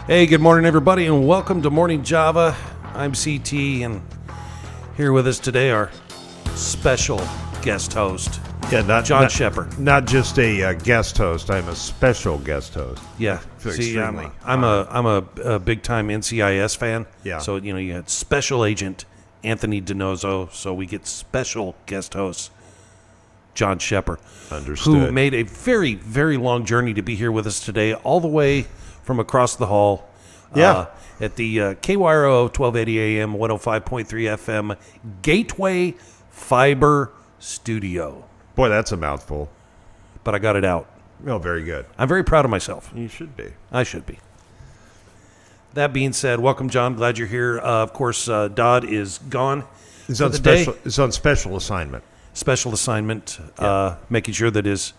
Hey, good morning, everybody, and welcome to Morning Java. I'm CT, and here with us today, our special guest host, John Scheper. Not just a guest host. I'm a special guest host. Yeah, see, I'm Extremely. a big time NCIS fan. Yeah. So you had Special Agent Anthony DiNozzo, so we get special guest host John Scheper, Understood. who made a very, very long journey to be here with us today, all the way from across the hall. Yeah. At the KYRO 1280 AM, 105.3 FM Gateway Fiber Studio. Boy, that's a mouthful. But I got it out. Oh, very good. I'm very proud of myself. You should be. I should be. That being said, welcome, John. Glad you're here. Of course, Dodd is gone. He's for on the special. day. He's on special assignment. Special assignment, making sure that his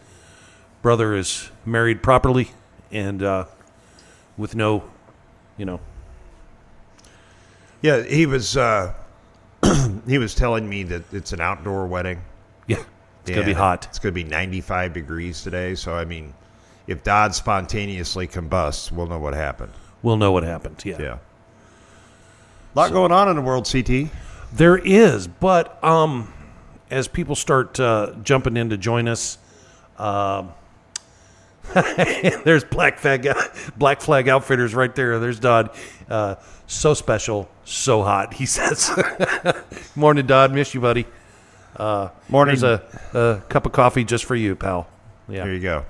brother is married properly and with no, Yeah, he was. He was telling me that it's an outdoor wedding. Yeah, it's going to be hot. It's going to be 95 degrees today. So I mean, if Dodd spontaneously combusts, we'll know what happened. We'll know what happened, yeah. Yeah. A lot going on in the world, CT. There is, but as people start jumping in to join us, there's Black Flag Outfitters right there. There's Dodd. So special, so hot, he says. Morning, Dodd. Miss you, buddy. Morning. There's a cup of coffee just for you, pal. Yeah. There you go.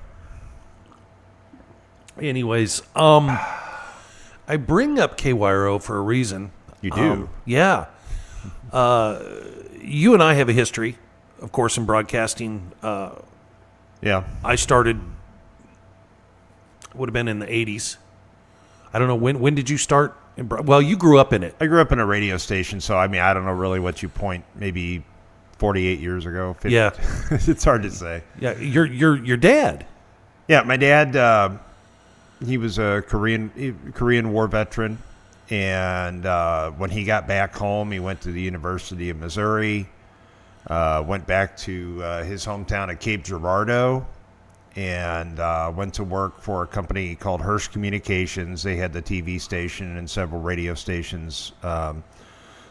Anyways, I bring up KYRO for a reason. You do? Yeah. You and I have a history, of course, in broadcasting. Yeah. I started, would have been in the 80s. I don't know, when did you start? Well, you grew up in it. I grew up in a radio station, so I mean, I don't know really what you point. Maybe 48 years ago. 50. Yeah. It's hard to say. Yeah, your dad. Yeah, my dad. He was a Korean War veteran, and when he got back home, he went to the University of Missouri. Went back to his hometown of Cape Girardeau, and went to work for a company called Hirsch Communications. They had the TV station and several radio stations,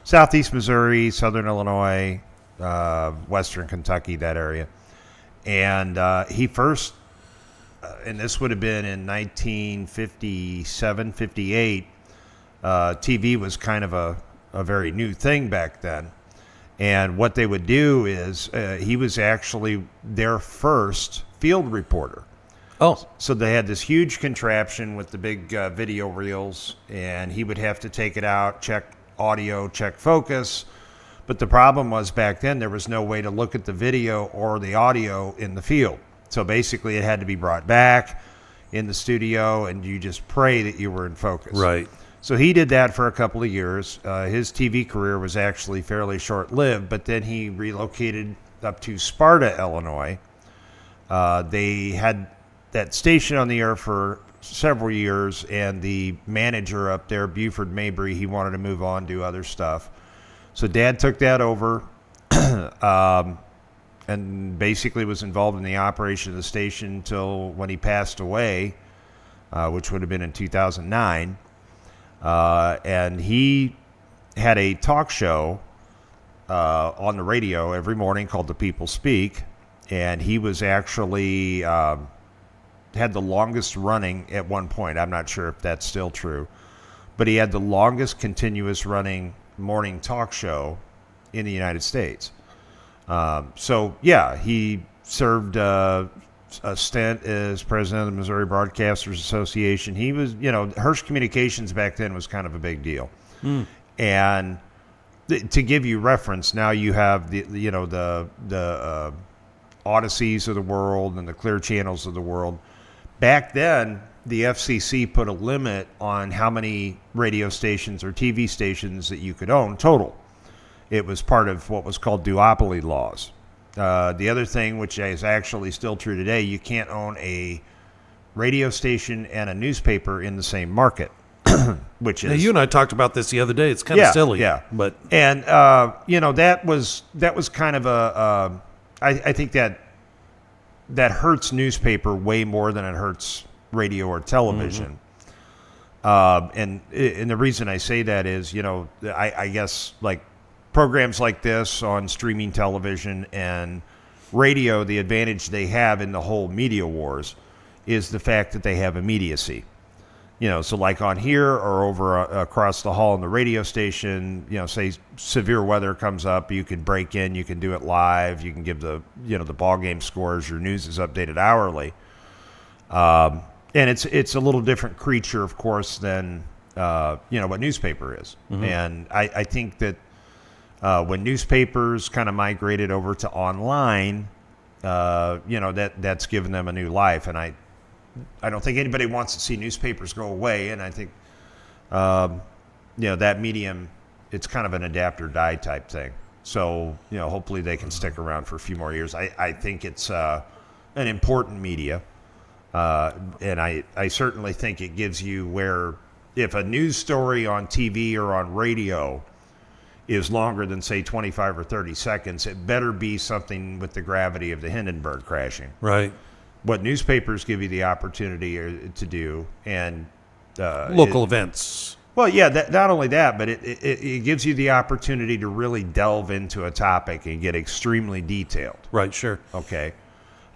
southeast Missouri, southern Illinois, western Kentucky, that area. And he first, and this would have been in 1957, 58, TV was kind of a very new thing back then. And what they would do is he was actually their first field reporter. Oh. So they had this huge contraption with the big video reels, and he would have to take it out, check audio, check focus. But the problem was back then there was no way to look at the video or the audio in the field. So basically it had to be brought back in the studio, and you just pray that you were in focus. Right. So he did that for a couple of years. His TV career was actually fairly short-lived, but then he relocated up to Sparta, Illinois. They had that station on the air for several years, and the manager up there, Buford Mabry, he wanted to move on, do other stuff. So Dad took that over and basically was involved in the operation of the station until when he passed away, which would have been in 2009. And he had a talk show on the radio every morning called The People Speak, and he was actually had the longest running at one point. I'm not sure if that's still true, but he had the longest continuous running morning talk show in the United States. So yeah, he served a stint as president of the Missouri Broadcasters Association. He was, Hirsch Communications back then was kind of a big deal. And to give you reference, now you have the Odysseys of the world and the Clear Channels of the world. Back then, the FCC put a limit on how many radio stations or TV stations that you could own total. It was part of what was called duopoly laws. The other thing, which is actually still true today, you can't own a radio station and a newspaper in the same market, which is... Now, you and I talked about this the other day. It's kind of silly. Yeah, But and, that was kind of I think that hurts newspaper way more than it hurts radio or television. And the reason I say that is, I guess like programs like this on streaming television and radio, the advantage they have in the whole media wars is the fact that they have immediacy. So like on here or over across the hall in the radio station, say severe weather comes up, you can break in, you can do it live, you can give the ball game scores, your news is updated hourly. And it's a little different creature, of course, than, what newspaper is. Mm-hmm. And I think that when newspapers kind of migrated over to online, that's given them a new life. And I don't think anybody wants to see newspapers go away. And I think, that medium, it's kind of an adapt or die type thing. So, hopefully they can stick around for a few more years. I think it's an important media. And I certainly think it gives you where if a news story on TV or on radio is longer than, say, 25 or 30 seconds, it better be something with the gravity of the Hindenburg crashing. Right. What newspapers give you the opportunity to do, and local events. Well, yeah, not only that, but it gives you the opportunity to really delve into a topic and get extremely detailed. Right, sure. Okay.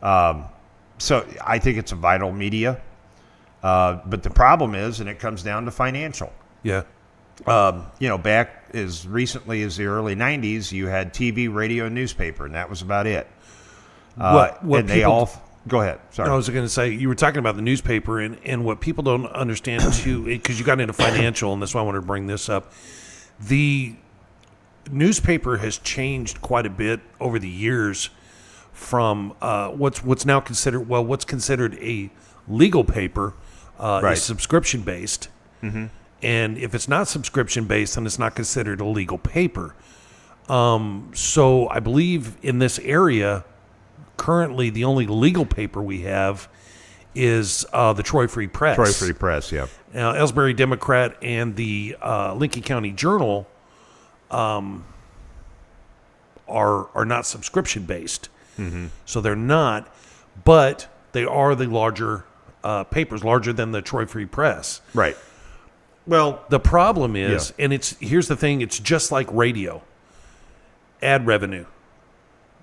So I think it's a vital media. But the problem is, and it comes down to financial. Yeah. Back as recently as the early 90s, you had TV, radio, and newspaper, and that was about it. Go ahead. Sorry. I was going to say, you were talking about the newspaper, and what people don't understand, too, because you got into financial, and that's why I wanted to bring this up. The newspaper has changed quite a bit over the years from what's now considered a legal paper right. is subscription-based. Mm-hmm. And if it's not subscription-based, then it's not considered a legal paper. So I believe in this area, currently the only legal paper we have is the Troy Free Press. Troy Free Press, yeah. Ellsbury Democrat and the Lincoln County Journal are not subscription-based. Mm-hmm. So they're not, but they are the larger papers, larger than the Troy Free Press. Right. Well, the problem is, and here's the thing, it's just like radio. Ad revenue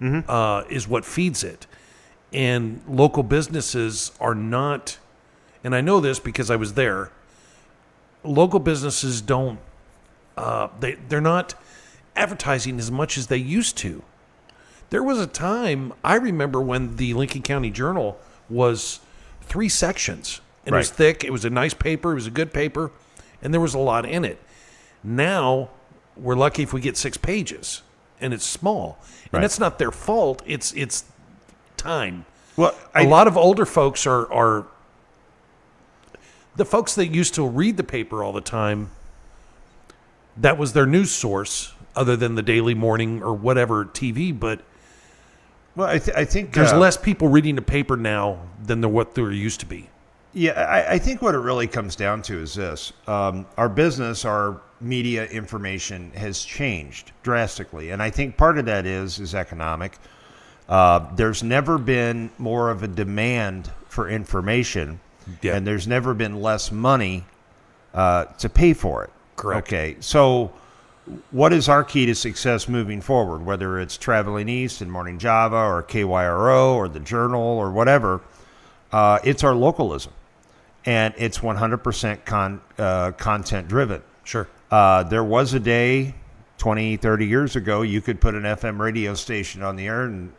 is what feeds it. And local businesses are not, and I know this because I was there, local businesses don't, they're not advertising as much as they used to. There was a time, I remember when the Lincoln County Journal was 3 sections. And It was thick, it was a nice paper, it was a good paper, and there was a lot in it. Now, we're lucky if we get 6 pages, and it's small. And that's not their fault, it's time. Well, a lot of older folks are the folks that used to read the paper all the time, that was their news source, other than the Daily Morning or whatever TV, but well, I think there's less people reading the paper now than what there used to be. Yeah, I think what it really comes down to is this. Our business, our media information has changed drastically. And I think part of that is economic. There's never been more of a demand for information. Yeah. And there's never been less money to pay for it. Correct. Okay, so what is our key to success moving forward, whether it's Traveling East and Morning Java or KYRO or the Journal or whatever? It's our localism, and it's 100% content driven. Sure. There was a day 20, 30 years ago, you could put an FM radio station on the air and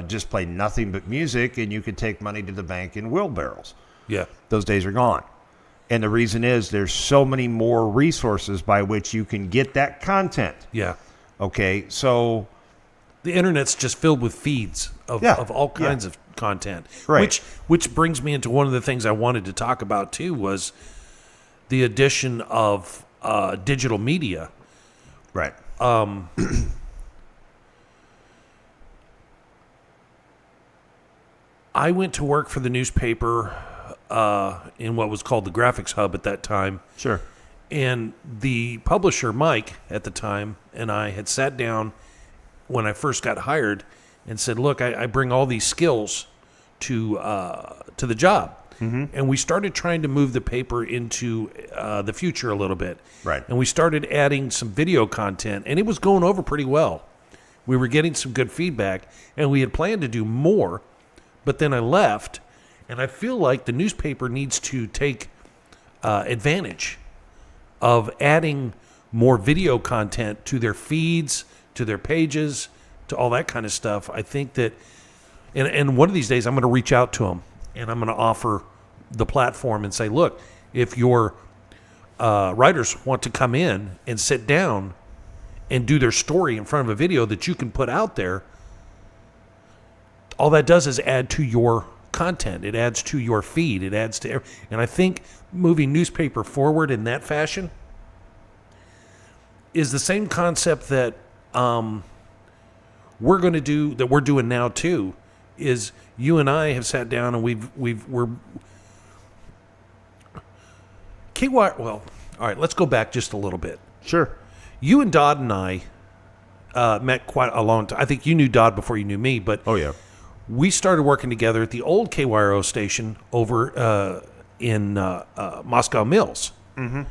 just play nothing but music, and you could take money to the bank in wheelbarrows. Yeah. Those days are gone. And the reason is there's so many more resources by which you can get that content. Yeah. Okay, so the internet's just filled with feeds of all kinds of content. Right. Which brings me into one of the things I wanted to talk about too was the addition of digital media. Right. I went to work for the newspaper in what was called the Graphics Hub at that time. Sure. And the publisher, Mike, at the time, and I had sat down when I first got hired and said, look, I bring all these skills to the job. and we started trying to move the paper into the future a little bit. Right. And we started adding some video content, and it was going over pretty well. We were getting some good feedback, and we had planned to do more, but then I left, and I feel like the newspaper needs to take advantage of adding more video content to their feeds, to their pages, to all that kind of stuff. I think that, and one of these days I'm going to reach out to them, and I'm going to offer the platform and say, look, if your writers want to come in and sit down and do their story in front of a video that you can put out there, all that does is add to your content. It adds to your feed. It adds to, and I think moving newspaper forward in that fashion is the same concept that we're going to do, that we're doing now too, is you and I have sat down and we're KY. Well, all right, let's go back just a little bit. Sure. You and Dodd and I met quite a long time. I think you knew Dodd before you knew me, but Oh, yeah. we started working together at the old KYRO station over in Moscow Mills. Mm-hmm.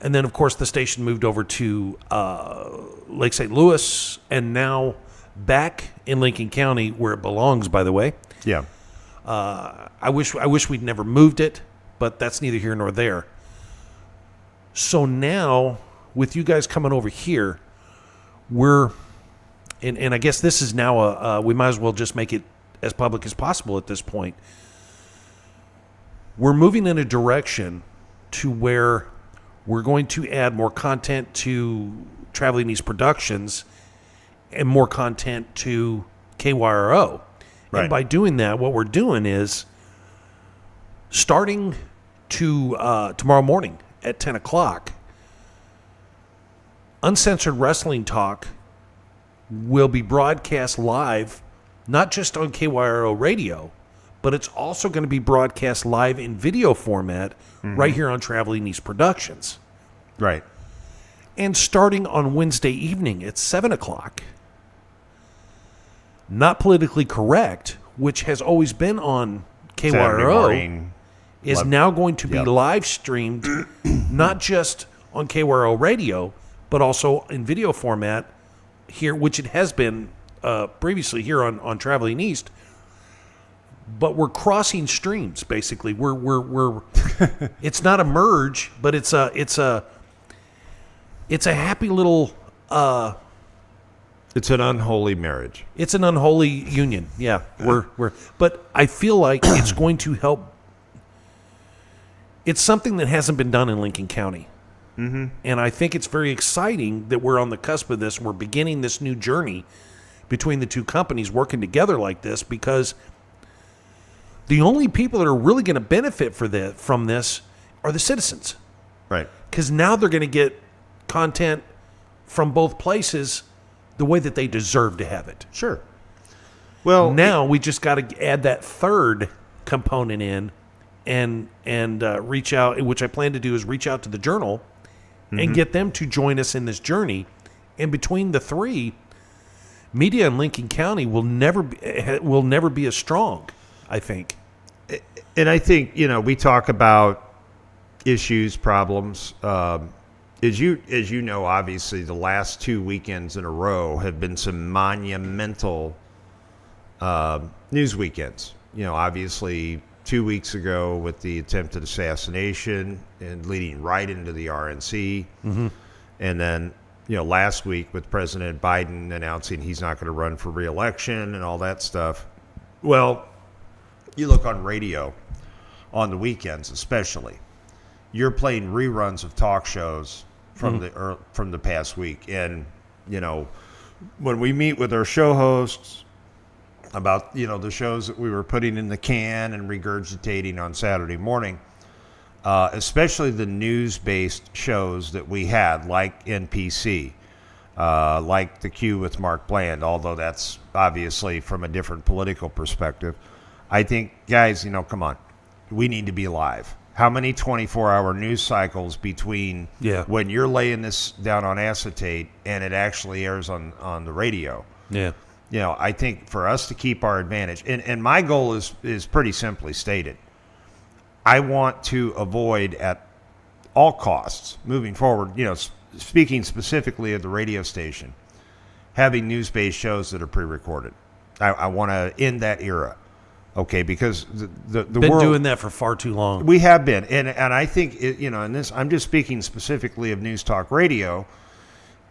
And then, of course, the station moved over to Lake St. Louis, and now back in Lincoln County, where it belongs, by the way. Yeah. I wish we'd never moved it, but that's neither here nor there. So now, with you guys coming over here, we're, and I guess this is now we might as well just make it as public as possible at this point. We're moving in a direction to where we're going to add more content to Traveling East Productions and more content to KYRO. Right. And by doing that, what we're doing is starting to tomorrow morning at 10 o'clock, Uncensored Wrestling Talk will be broadcast live, not just on KYRO radio, but it's also going to be broadcast live in video format right here on Traveling East Productions. Right. And starting on Wednesday evening at 7 o'clock, Not Politically Correct, which has always been on Saturday KYRO, morning. is now going to be Yep. live streamed, not just on KYRO radio, but also in video format here, which it has been previously here on Traveling East. But we're crossing streams, basically. We're it's not a merge, but it's a happy little It's an unholy marriage. it's an unholy union. Yeah, but I feel like it's going to help. It's something that hasn't been done in Lincoln County. Mm-hmm. And I think it's very exciting that we're on the cusp of this. We're beginning this new journey between the two companies working together like this, because the only people that are really going to benefit from this are the citizens. Right. Because now they're going to get content from both places the way that they deserve to have it. Sure. Well, Now we just got to add that third component in and reach out, which I plan to do is reach out to the Journal and get them to join us in this journey. And between the three, media in Lincoln County will never be as strong, I think. and I think, we talk about issues, problems. As you know, obviously, the last 2 weekends in a row have been some monumental news weekends. Obviously, 2 weeks ago with the attempted assassination and leading right into the RNC. Mm-hmm. And then, last week with President Biden announcing he's not going to run for re-election and all that stuff. Well, you look on radio on the weekends especially, you're playing reruns of talk shows from the past week. And, when we meet with our show hosts about, the shows that we were putting in the can and regurgitating on Saturday morning, especially the news-based shows that we had, like NPC, like The Q with Mark Bland, although that's obviously from a different political perspective. I think, guys, come on. We need to be live. How many 24-hour news cycles between when you're laying this down on acetate and it actually airs on the radio? Yeah. I think for us to keep our advantage, and my goal is pretty simply stated. I want to avoid at all costs moving forward, speaking specifically of the radio station, having news-based shows that are pre-recorded. I want to end that era, okay? Because the been world, doing that for far too long. we have been, and I think in this, I'm just speaking specifically of news talk radio,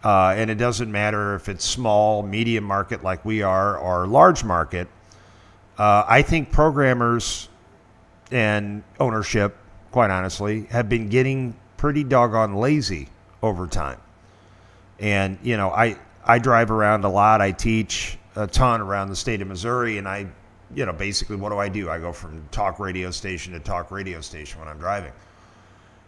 and it doesn't matter if it's small, medium market like we are, or large market. I think programmers and ownership, quite honestly, have been getting pretty doggone lazy over time. And I drive around a lot. I teach a ton around the state of Missouri, and I, basically what do? I go from talk radio station to talk radio station when I'm driving.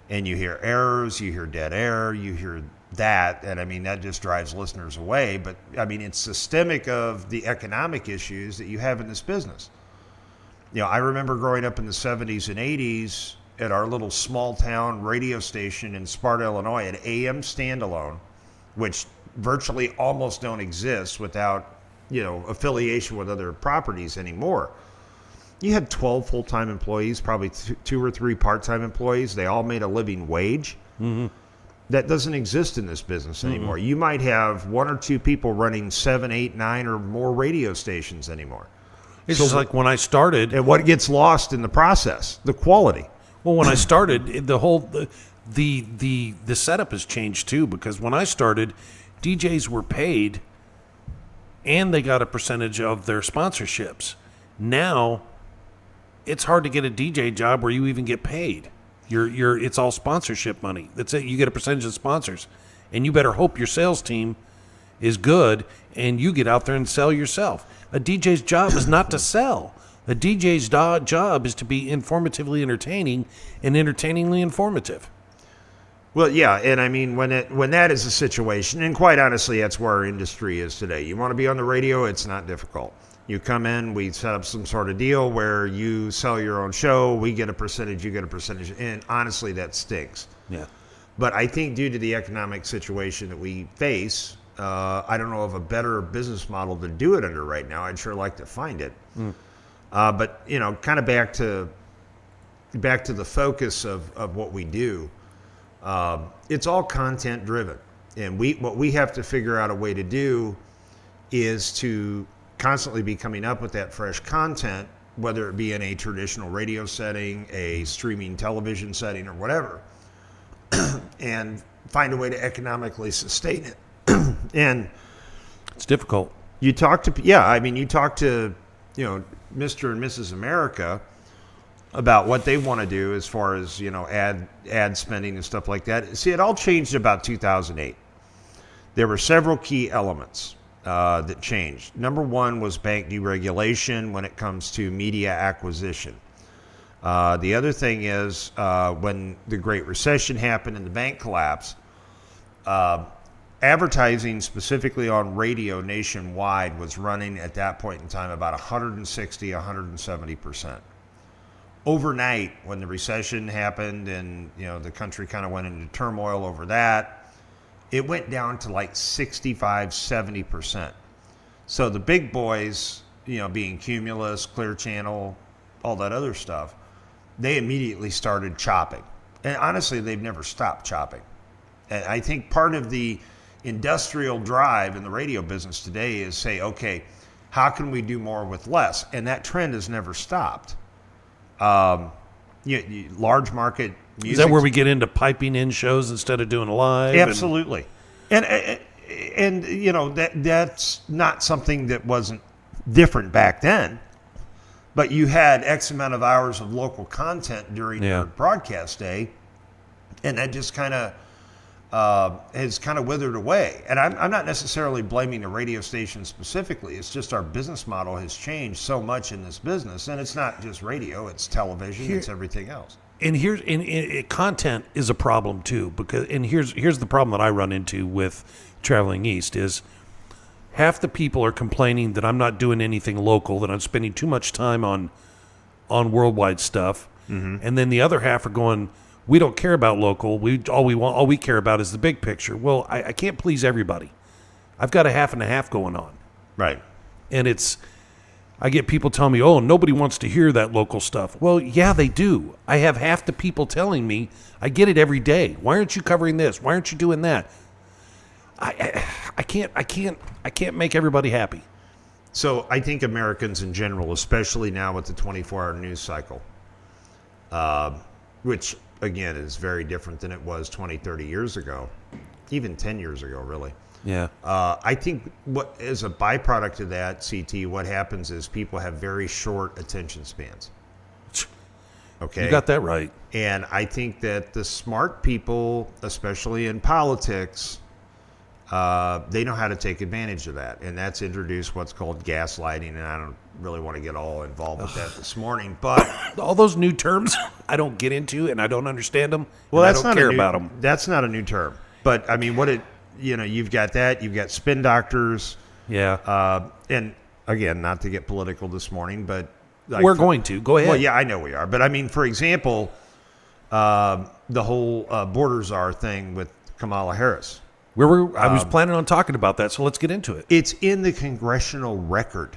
And you hear errors, you hear dead air, you hear that, and I mean, that just drives listeners away. But I mean, it's systemic of the economic issues that you have in this business. I remember growing up in the 70s and 80s at our little small town radio station in Sparta, Illinois, an AM standalone, which virtually almost don't exist without, affiliation with other properties anymore. You had 12 full-time employees, probably 2 or 3 part-time employees. They all made a living wage. Mm-hmm. That doesn't exist in this business anymore. You might have 1 or 2 people running 7, 8, 9 or more radio stations anymore. It's just like when I started. And what gets lost in the process? The quality. Well, when I started, the setup has changed too, because when I started, DJs were paid and they got a percentage of their sponsorships. Now, it's hard to get a DJ job where you even get paid. It's all sponsorship money. That's it. You get a percentage of sponsors, and you better hope your sales team is good and you get out there and sell yourself. A DJ's job is not to sell. A DJ's job is to be informatively entertaining and entertainingly informative. Well, yeah, and I mean, when that is the situation, and quite honestly, that's where our industry is today. You want to be on the radio, it's not difficult. You come in, we set up some sort of deal where you sell your own show, we get a percentage, you get a percentage, and honestly, that stinks. Yeah. But I think due to the economic situation that we face, I don't know of a better business model to do it under right now. I'd sure like to find it. But, kind of back to the focus of what we do. It's all content driven. And what we have to figure out a way to do is to constantly be coming up with that fresh content, whether it be in a traditional radio setting, a streaming television setting, or whatever, and find a way to economically sustain it. And it's difficult. You talk to Mr. and Mrs. America about what they want to do as far as, ad spending and stuff like that. See, it all changed about 2008. There were several key elements that changed. Number one was bank deregulation when it comes to media acquisition. The other thing is when the Great Recession happened and the bank collapse, advertising specifically on radio nationwide was running at that point in time about 160, 170%. Overnight, when the recession happened and the country kind of went into turmoil over that, it went down to like 65, 70%. So the big boys, being Cumulus, Clear Channel, all that other stuff, they immediately started chopping. And honestly, they've never stopped chopping. And I think part of the industrial drive in the radio business today is say, okay, how can we do more with less? And that trend has never stopped. Large market music. Is that where we get into piping in shows instead of doing live? Absolutely. And that's not something that wasn't different back then. But you had X amount of hours of local content during your broadcast day, and that just kind of has kind of withered away. And I'm not necessarily blaming the radio station specifically. It's just our business model has changed so much in this business. And it's not just radio, it's television, it's everything else. And content is a problem too, because here's the problem that I run into with traveling east is half the people are complaining that I'm not doing anything local, that I'm spending too much time on worldwide stuff. Mm-hmm. And then the other half are going, we don't care about local. All we care about is the big picture. Well, I can't please everybody. I've got a half and a half going on. Right. And I get people telling me, oh, nobody wants to hear that local stuff. Well, yeah, they do. I have half the people telling me, I get it every day. Why aren't you covering this? Why aren't you doing that? I can't make everybody happy. So I think Americans in general, especially now with the 24-hour news cycle, which, again, is very different than it was 20, 30 years ago, even 10 years ago, really. Yeah. I think what as a byproduct of that, CT, what happens is people have very short attention spans. Okay. You got that right. And I think that the smart people, especially in politics, they know how to take advantage of that. And that's introduced what's called gaslighting. And I don't really want to get all involved with that this morning. But all those new terms I don't get into and I don't understand them. Well, I don't care about them. That's not a new term. But, I mean, you've got that. You've got spin doctors. Yeah. And, again, not to get political this morning, but we're going to. Go ahead. Well, yeah, I know we are. But, I mean, for example, the whole border czar thing with Kamala Harris. I was planning on talking about that, so let's get into it. It's in the congressional record.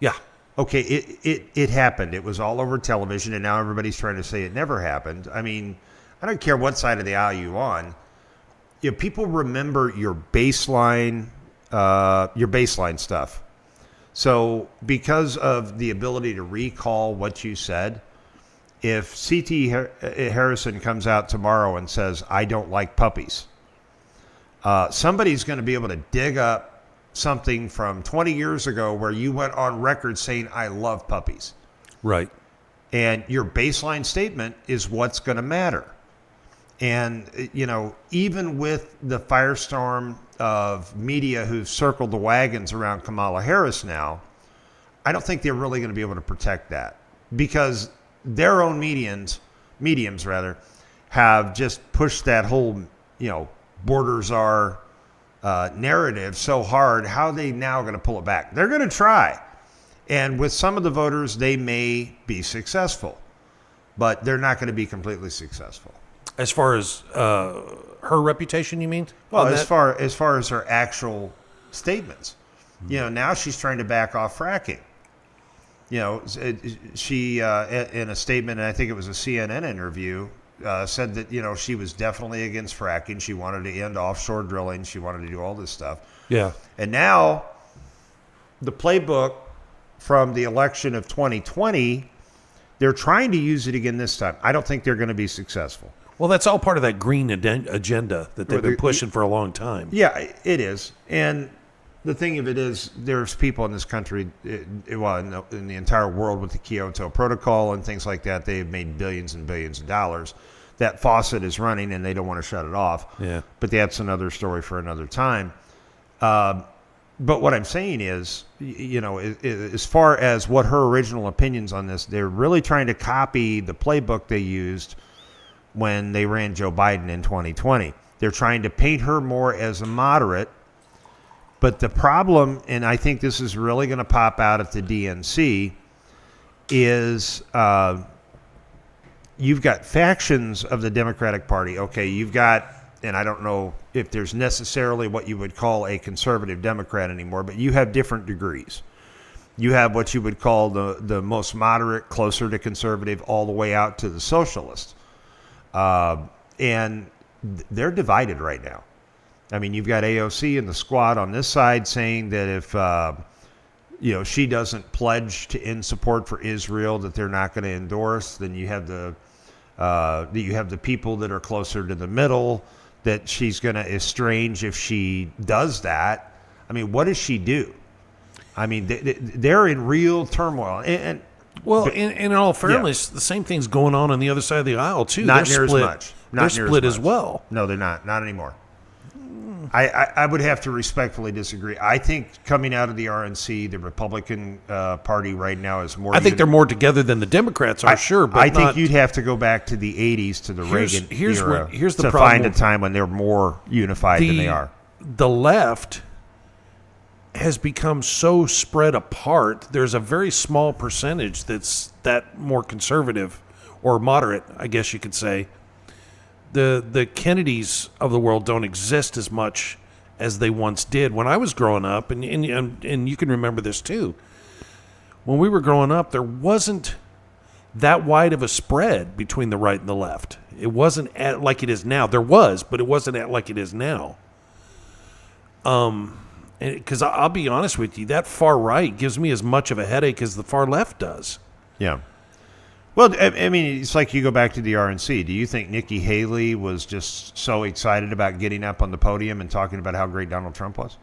Yeah. Okay, it happened. It was all over television, and now everybody's trying to say it never happened. I mean, I don't care what side of the aisle you're on. People remember your baseline stuff. So because of the ability to recall what you said, if C.T. Harrison comes out tomorrow and says, I don't like puppies, somebody's going to be able to dig up something from 20 years ago where you went on record saying, I love puppies. Right. And your baseline statement is what's going to matter. And, even with the firestorm of media who've circled the wagons around Kamala Harris now, I don't think they're really going to be able to protect that because their own mediums have just pushed that whole, borders are narrative so hard. How are they now going to pull it back? They're going to try. And with some of the voters, they may be successful, but they're not going to be completely successful. As far as her reputation, you mean? Well, as far as her actual statements, now she's trying to back off fracking. She in a statement, and I think it was a CNN interview, said that she was definitely against fracking. She wanted to end offshore drilling. She wanted to do all this stuff. Yeah. And now the playbook from the election of 2020, they're trying to use it again this time. I don't think they're going to be successful. Well, that's all part of that green agenda that they've been pushing for a long time. Yeah, it is. And the thing of it is, there's people in this country, in the entire world with the Kyoto Protocol and things like that, they've made billions and billions of dollars. That faucet is running and they don't want to shut it off. Yeah. But that's another story for another time. But what I'm saying is, as far as what her original opinions on this, they're really trying to copy the playbook they used when they ran Joe Biden in 2020. They're trying to paint her more as a moderate. But the problem, and I think this is really going to pop out at the DNC, is you've got factions of the Democratic Party. Okay, you've got, and I don't know if there's necessarily what you would call a conservative Democrat anymore, but you have different degrees. You have what you would call the most moderate, closer to conservative, all the way out to the socialist. And they're divided right now. I mean, you've got AOC and the squad on this side saying that if she doesn't pledge to end support for Israel, that they're not going to endorse. Then you have the people that are closer to the middle that she's going to estrange if she does that. I mean, what does she do? I mean, they're in real turmoil. And in all fairness, the same thing's going on the other side of the aisle too. Not near as much. They're split as well. No, they're not. Not anymore. I would have to respectfully disagree. I think coming out of the RNC, the Republican Party right now is more. I think they're more together than the Democrats are, sure. But I think you'd have to go back to the 80s, to the Reagan era, here's the to problem. Find a time when they're more unified than they are. The left has become so spread apart. There's a very small percentage that's that more conservative or moderate, I guess you could say. The Kennedys of the world don't exist as much as they once did. When I was growing up, and you can remember this too, when we were growing up, there wasn't that wide of a spread between the right and the left. It wasn't like it is now. There was, but it wasn't like it is now. Because I'll be honest with you, that far right gives me as much of a headache as the far left does. Yeah. Well, I mean, it's like you go back to the RNC. Do you think Nikki Haley was just so excited about getting up on the podium and talking about how great Donald Trump was?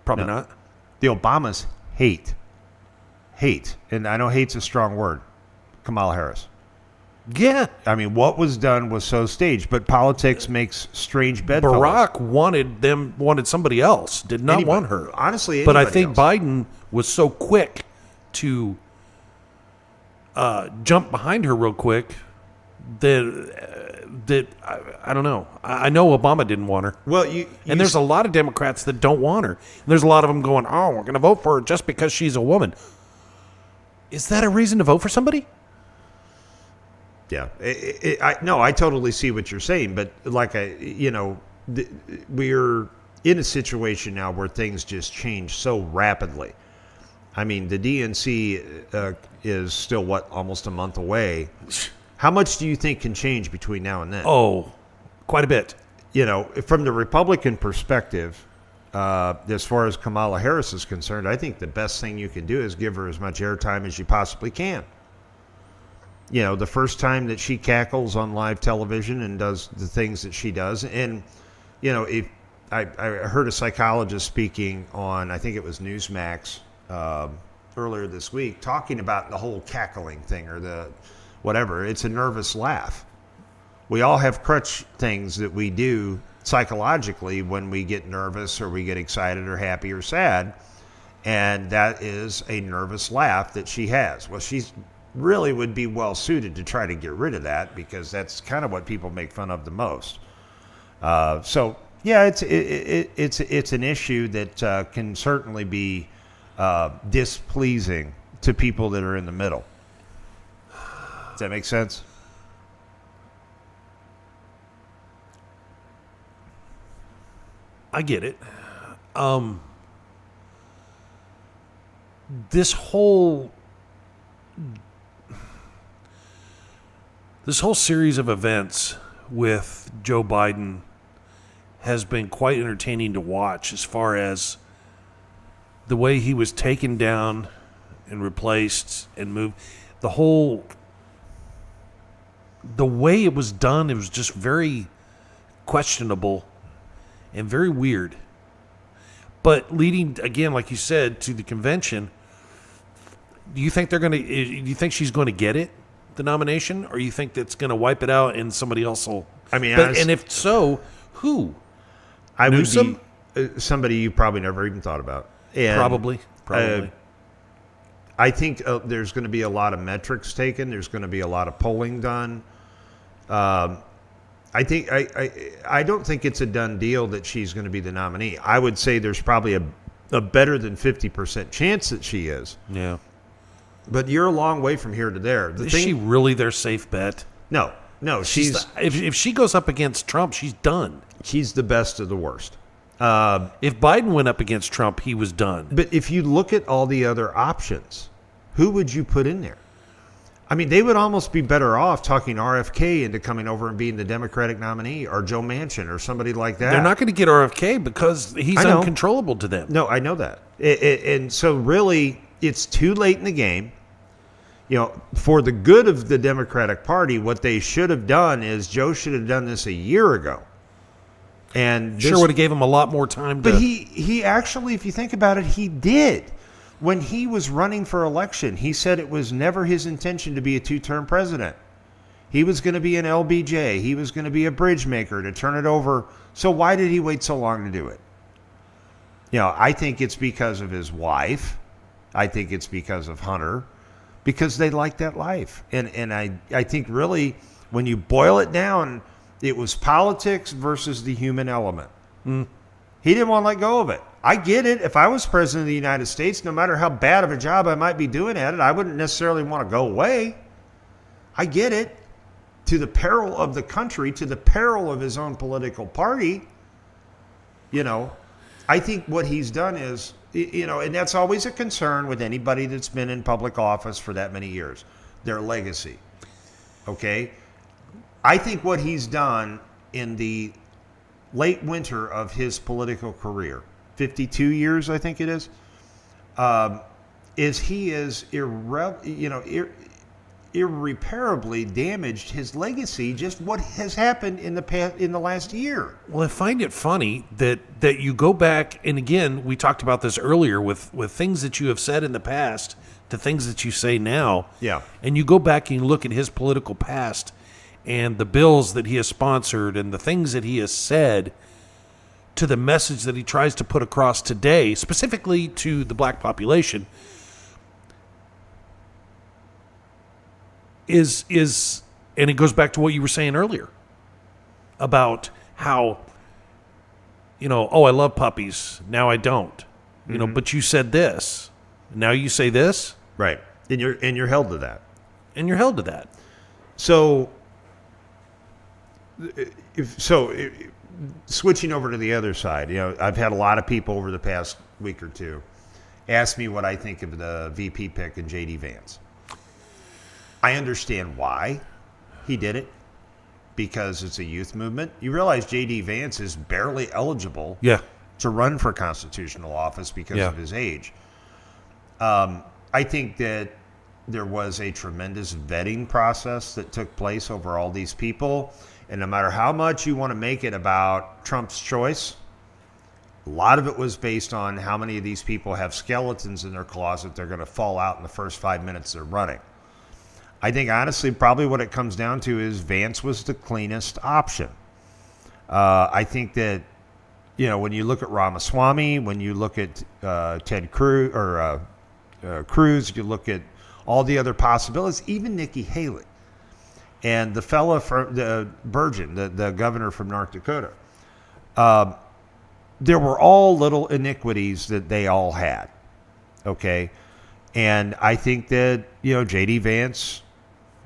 Probably not. The Obamas hate, and I know hate's a strong word, Kamala Harris. Yeah. I mean, what was done was so staged, but politics makes strange bedfellows. Barack wanted somebody else, did not want her. Honestly, but I think else. Biden was so quick to jump behind her real quick that I don't know. I know Obama didn't want her. Well, and there's a lot of Democrats that don't want her. And there's a lot of them going, "Oh, we're going to vote for her just because she's a woman." Is that a reason to vote for somebody? Yeah, I totally see what you're saying, but like we're in a situation now where things just change so rapidly. I mean, the DNC is still almost a month away. How much do you think can change between now and then? Oh, quite a bit. From the Republican perspective, as far as Kamala Harris is concerned, I think the best thing you can do is give her as much airtime as you possibly can. The first time that she cackles on live television and does the things that she does. And, if I heard a psychologist speaking on, I think it was Newsmax earlier this week, talking about the whole cackling thing or the whatever. It's a nervous laugh. We all have crutch things that we do psychologically when we get nervous or we get excited or happy or sad. And that is a nervous laugh that she has. Well, she's really would be well suited to try to get rid of that because that's kind of what people make fun of the most. So yeah, it's an issue that can certainly be displeasing to people that are in the middle. Does that make sense? I get it. This whole series of events with Joe Biden has been quite entertaining to watch as far as the way he was taken down and replaced and moved. The way it was done, it was just very questionable and very weird. But leading, again, like you said, to the convention, do you think she's going to get it, the nomination, or you think that's going to wipe it out and somebody else will? I mean, and if so, who? Newsom? Would be somebody you probably never even thought about. And, Probably. I think there's going to be a lot of metrics taken. There's going to be a lot of polling done. I don't think it's a done deal that she's going to be the nominee. I would say there's probably a better than 50% chance that she is. Yeah. But you're a long way from here to there. Is she really their safe bet? No. If she goes up against Trump, she's done. She's the best of the worst. If Biden went up against Trump, he was done. But if you look at all the other options, who would you put in there? I mean, they would almost be better off talking RFK into coming over and being the Democratic nominee, or Joe Manchin or somebody like that. They're not going to get RFK because he's uncontrollable to them. No, I know that. And so really, it's too late in the game. For the good of the Democratic Party, what they should have done is Joe should have done this a year ago. And sure would have gave him a lot more time. But he actually, if you think about it, he did. When he was running for election, he said it was never his intention to be a two-term president. He was going to be an LBJ. He was going to be a bridge maker to turn it over. So why did he wait so long to do it? I think it's because of his wife. I think it's because of Hunter, because they like that life. And I think really when you boil it down, it was politics versus the human element. Mm. He didn't want to let go of it. I get it. If I was president of the United States, no matter how bad of a job I might be doing at it, I wouldn't necessarily want to go away. I get it. To the peril of the country, to the peril of his own political party. I think what he's done is, and that's always a concern with anybody that's been in public office for that many years, their legacy. Okay? I think what he's done in the late winter of his political career, 52 years, I think it is he is irreparably damaged his legacy, just what has happened in the last year. Well, I find it funny that you go back, and again, we talked about this earlier with things that you have said in the past to things that you say now. Yeah. And you go back and you look at his political past and the bills that he has sponsored and the things that he has said to the message that he tries to put across today, specifically to the black population, is and it goes back to what you were saying earlier about how, I love puppies, now I don't. But you said this, now you say this. Right. And you're held to that. And you're held to that. So switching over to the other side, I've had a lot of people over the past week or two ask me what I think of the VP pick in J.D. Vance. I understand why he did it, because it's a youth movement. You realize J.D. Vance is barely eligible to run for constitutional office because of his age. I think that there was a tremendous vetting process that took place over all these people. And no matter how much you want to make it about Trump's choice, a lot of it was based on how many of these people have skeletons in their closet they're going to fall out in the first 5 minutes they're running. I think, honestly, probably what it comes down to is Vance was the cleanest option. I think that, when you look at Ramaswamy, when you look at Ted Cruz, Cruz, you look at all the other possibilities, even Nikki Haley. And the fella from the Burgeon, the governor from North Dakota, there were all little iniquities that they all had. Okay. And I think that, J.D. Vance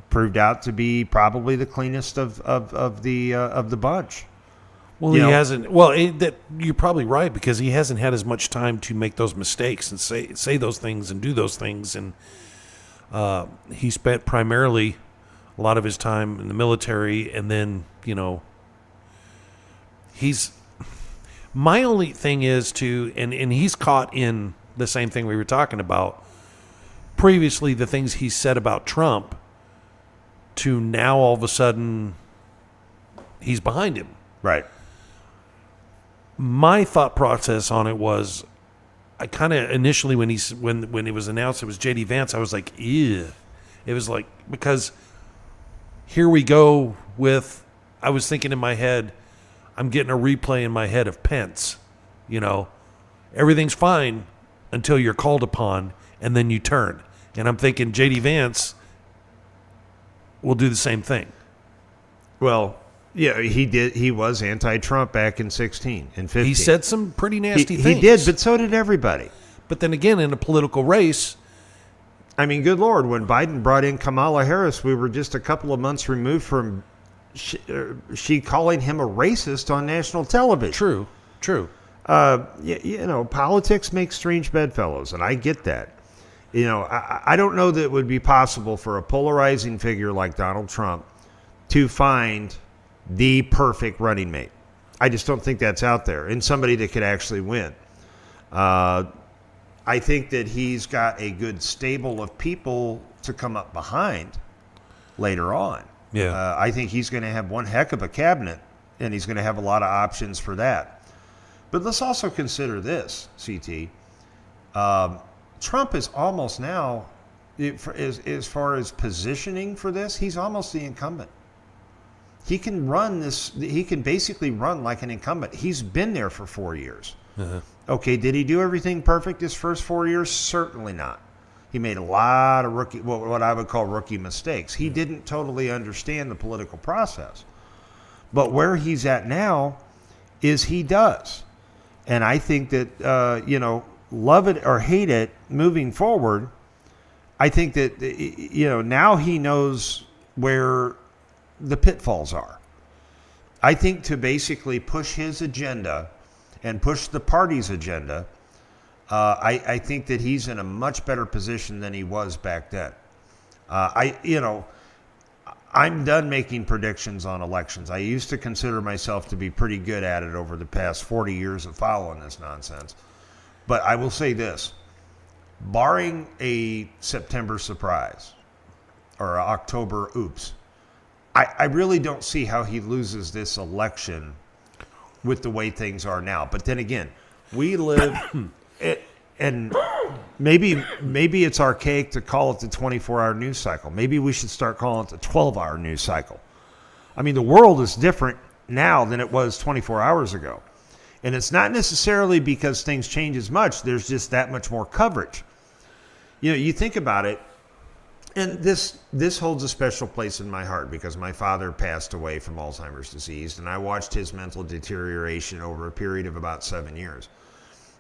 proved out to be probably the cleanest of the bunch. Well, he hasn't. Well, you're probably right, because he hasn't had as much time to make those mistakes and say those things and do those things. And he spent primarily a lot of his time in the military, and then my only thing is and he's caught in the same thing we were talking about previously, the things he said about Trump, to now all of a sudden he's behind him. Right. My thought process on it was, I kind of initially when it was announced it was J.D. Vance, I was like, ew. It was like, because here we go with, I was thinking in my head, I'm getting a replay in my head of Pence. Everything's fine until you're called upon, and then you turn. And I'm thinking J.D. Vance will do the same thing. Well, yeah, he did. He was anti-Trump back in 16 and 15. He said some pretty nasty things. He did, but so did everybody. But then again, in a political race, I mean, good Lord, when Biden brought in Kamala Harris, we were just a couple of months removed from she calling him a racist on national television. True. Politics makes strange bedfellows, and I get that. I don't know that it would be possible for a polarizing figure like Donald Trump to find the perfect running mate. I just don't think that's out there, and somebody that could actually win. I think that he's got a good stable of people to come up behind later on. Yeah. I think he's going to have one heck of a cabinet, and he's going to have a lot of options for that. But let's also consider this, CT. Trump is almost now, as far as positioning for this, he's almost the incumbent. He can run this. He can basically run like an incumbent. He's been there for 4 years. Uh-huh. Okay, did he do everything perfect his first 4 years? Certainly not. He made a lot of what I would call rookie mistakes. He didn't totally understand the political process. But where he's at now is he does. And I think that, love it or hate it, moving forward, I think that, now he knows where the pitfalls are. I think to basically push his agenda and push the party's agenda, I think that he's in a much better position than he was back then. I'm done making predictions on elections. I used to consider myself to be pretty good at it over the past 40 years of following this nonsense. But I will say this, barring a September surprise or a October oops, I really don't see how he loses this election with the way things are now. But then again, we live, and maybe it's archaic to call it the 24-hour news cycle. Maybe we should start calling it the 12-hour news cycle. I mean, the world is different now than it was 24 hours ago. And it's not necessarily because things change as much. There's just that much more coverage. You know, you think about it, and this holds a special place in my heart because my father passed away from Alzheimer's disease, and I watched his mental deterioration over a period of about 7 years.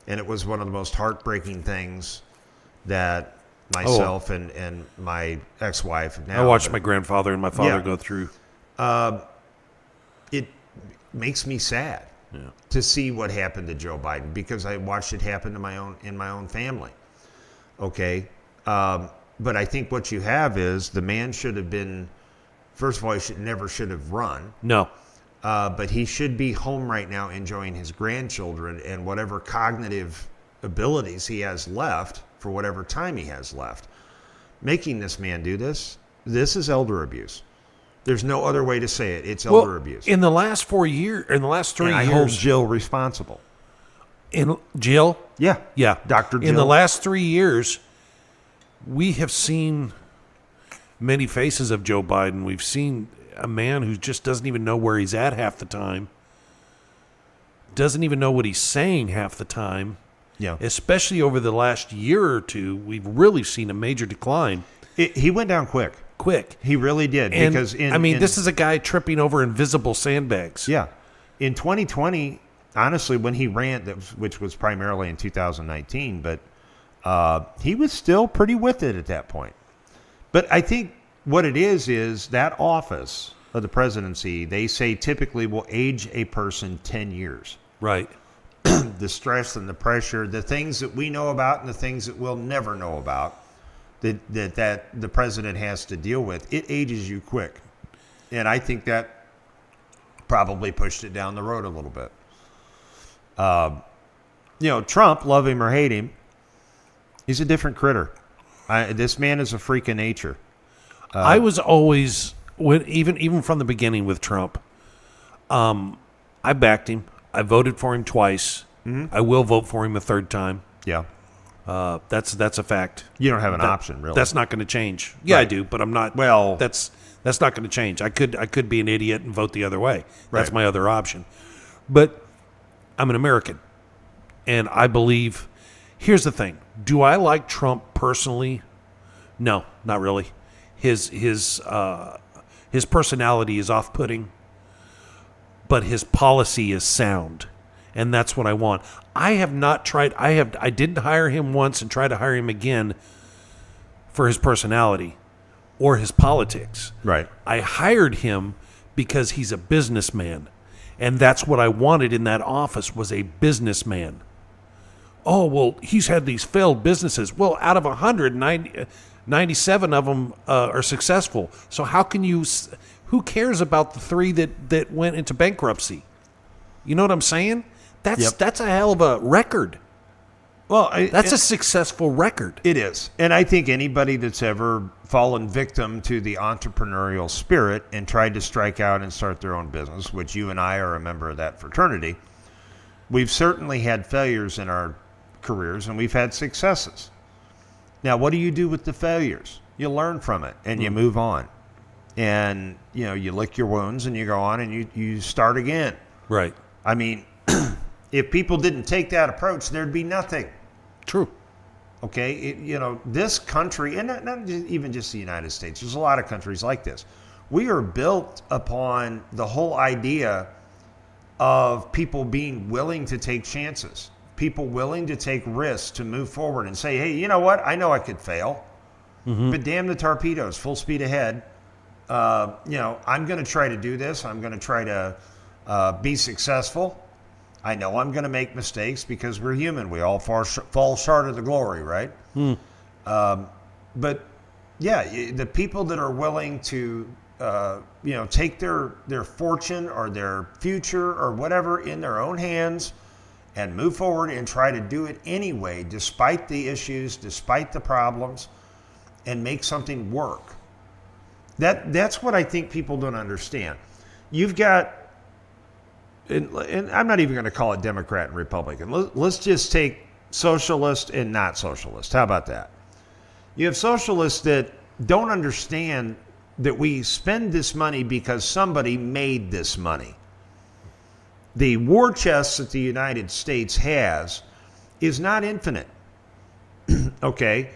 And it was one of the most heartbreaking things that myself and my ex-wife now. I watched my grandfather and my father go through. It makes me sad to see what happened to Joe Biden because I watched it happen to in my own family. Okay. But I think what you have is the man should have been, first of all, he never should have run. No. But he should be home right now enjoying his grandchildren and whatever cognitive abilities he has left for whatever time he has left. Making this man do this is elder abuse. There's no other way to say it. It's elder abuse. In the last 4 years, in the last 3 years. I hold Jill responsible. In Jill? Yeah. Yeah. Dr. Jill. In the last 3 years, we have seen many faces of Joe Biden. We've seen a man who just doesn't even know where he's at half the time, doesn't even know what he's saying half the time. Yeah. Especially over the last year or two, we've really seen a major decline. He went down quick. He really did. And, because this is a guy tripping over invisible sandbags. Yeah. In 2020, honestly, when he ran, which was primarily in 2019, but he was still pretty with it at that point. But I think what it is that office of the presidency, they say typically will age a person 10 years. Right. The stress and the pressure, the things that we know about and the things that we'll never know about that the president has to deal with, it ages you quick. And I think that probably pushed it down the road a little bit. Trump, love him or hate him, he's a different critter. This man is a freak of nature. I was always, even from the beginning with Trump, I backed him. I voted for him twice. Mm-hmm. I will vote for him a third time. Yeah. That's a fact. You don't have an option, really. That's not going to change. Yeah, right. I do, but I'm not. Well, that's not going to change. I could be an idiot and vote the other way. That's my other option. But I'm an American, and I believe. Here's the thing: do I like Trump personally? No, not really. His personality is off-putting, but his policy is sound, and that's what I want. I have not tried. I didn't hire him once and try to hire him again for his personality or his politics. Right. I hired him because he's a businessman, and that's what I wanted in that office was a businessman. Oh, well, he's had these failed businesses. Well, out of 97 of them are successful. So how can you? Who cares about the 3 that went into bankruptcy? You know what I'm saying? That's a hell of a record. Well, that's a successful record. It is. And I think anybody that's ever fallen victim to the entrepreneurial spirit and tried to strike out and start their own business, which you and I are a member of that fraternity, we've certainly had failures in our careers and we've had successes. Now, what do you do with the failures? You learn from it and you move on. And, you lick your wounds and you go on and you start again. Right. I mean, if people didn't take that approach, there'd be nothing. True. Okay? This country, and not even just the United States, there's a lot of countries like this. We are built upon the whole idea of people being willing to take chances, people willing to take risks to move forward and say, hey, you know what? I know I could fail, but damn the torpedoes, full speed ahead. I'm going to try to do this. I'm going to try to be successful. I know I'm going to make mistakes because we're human. We all fall short of the glory, right? But yeah, the people that are willing to, take their fortune or their future or whatever in their own hands and move forward and try to do it anyway, despite the issues, despite the problems, and make something work. That's what I think people don't understand. You've got, and I'm not even going to call it Democrat and Republican. Let's just take socialist and not socialist. How about that? You have socialists that don't understand that we spend this money because somebody made this money. The war chest that the United States has is not infinite. Okay?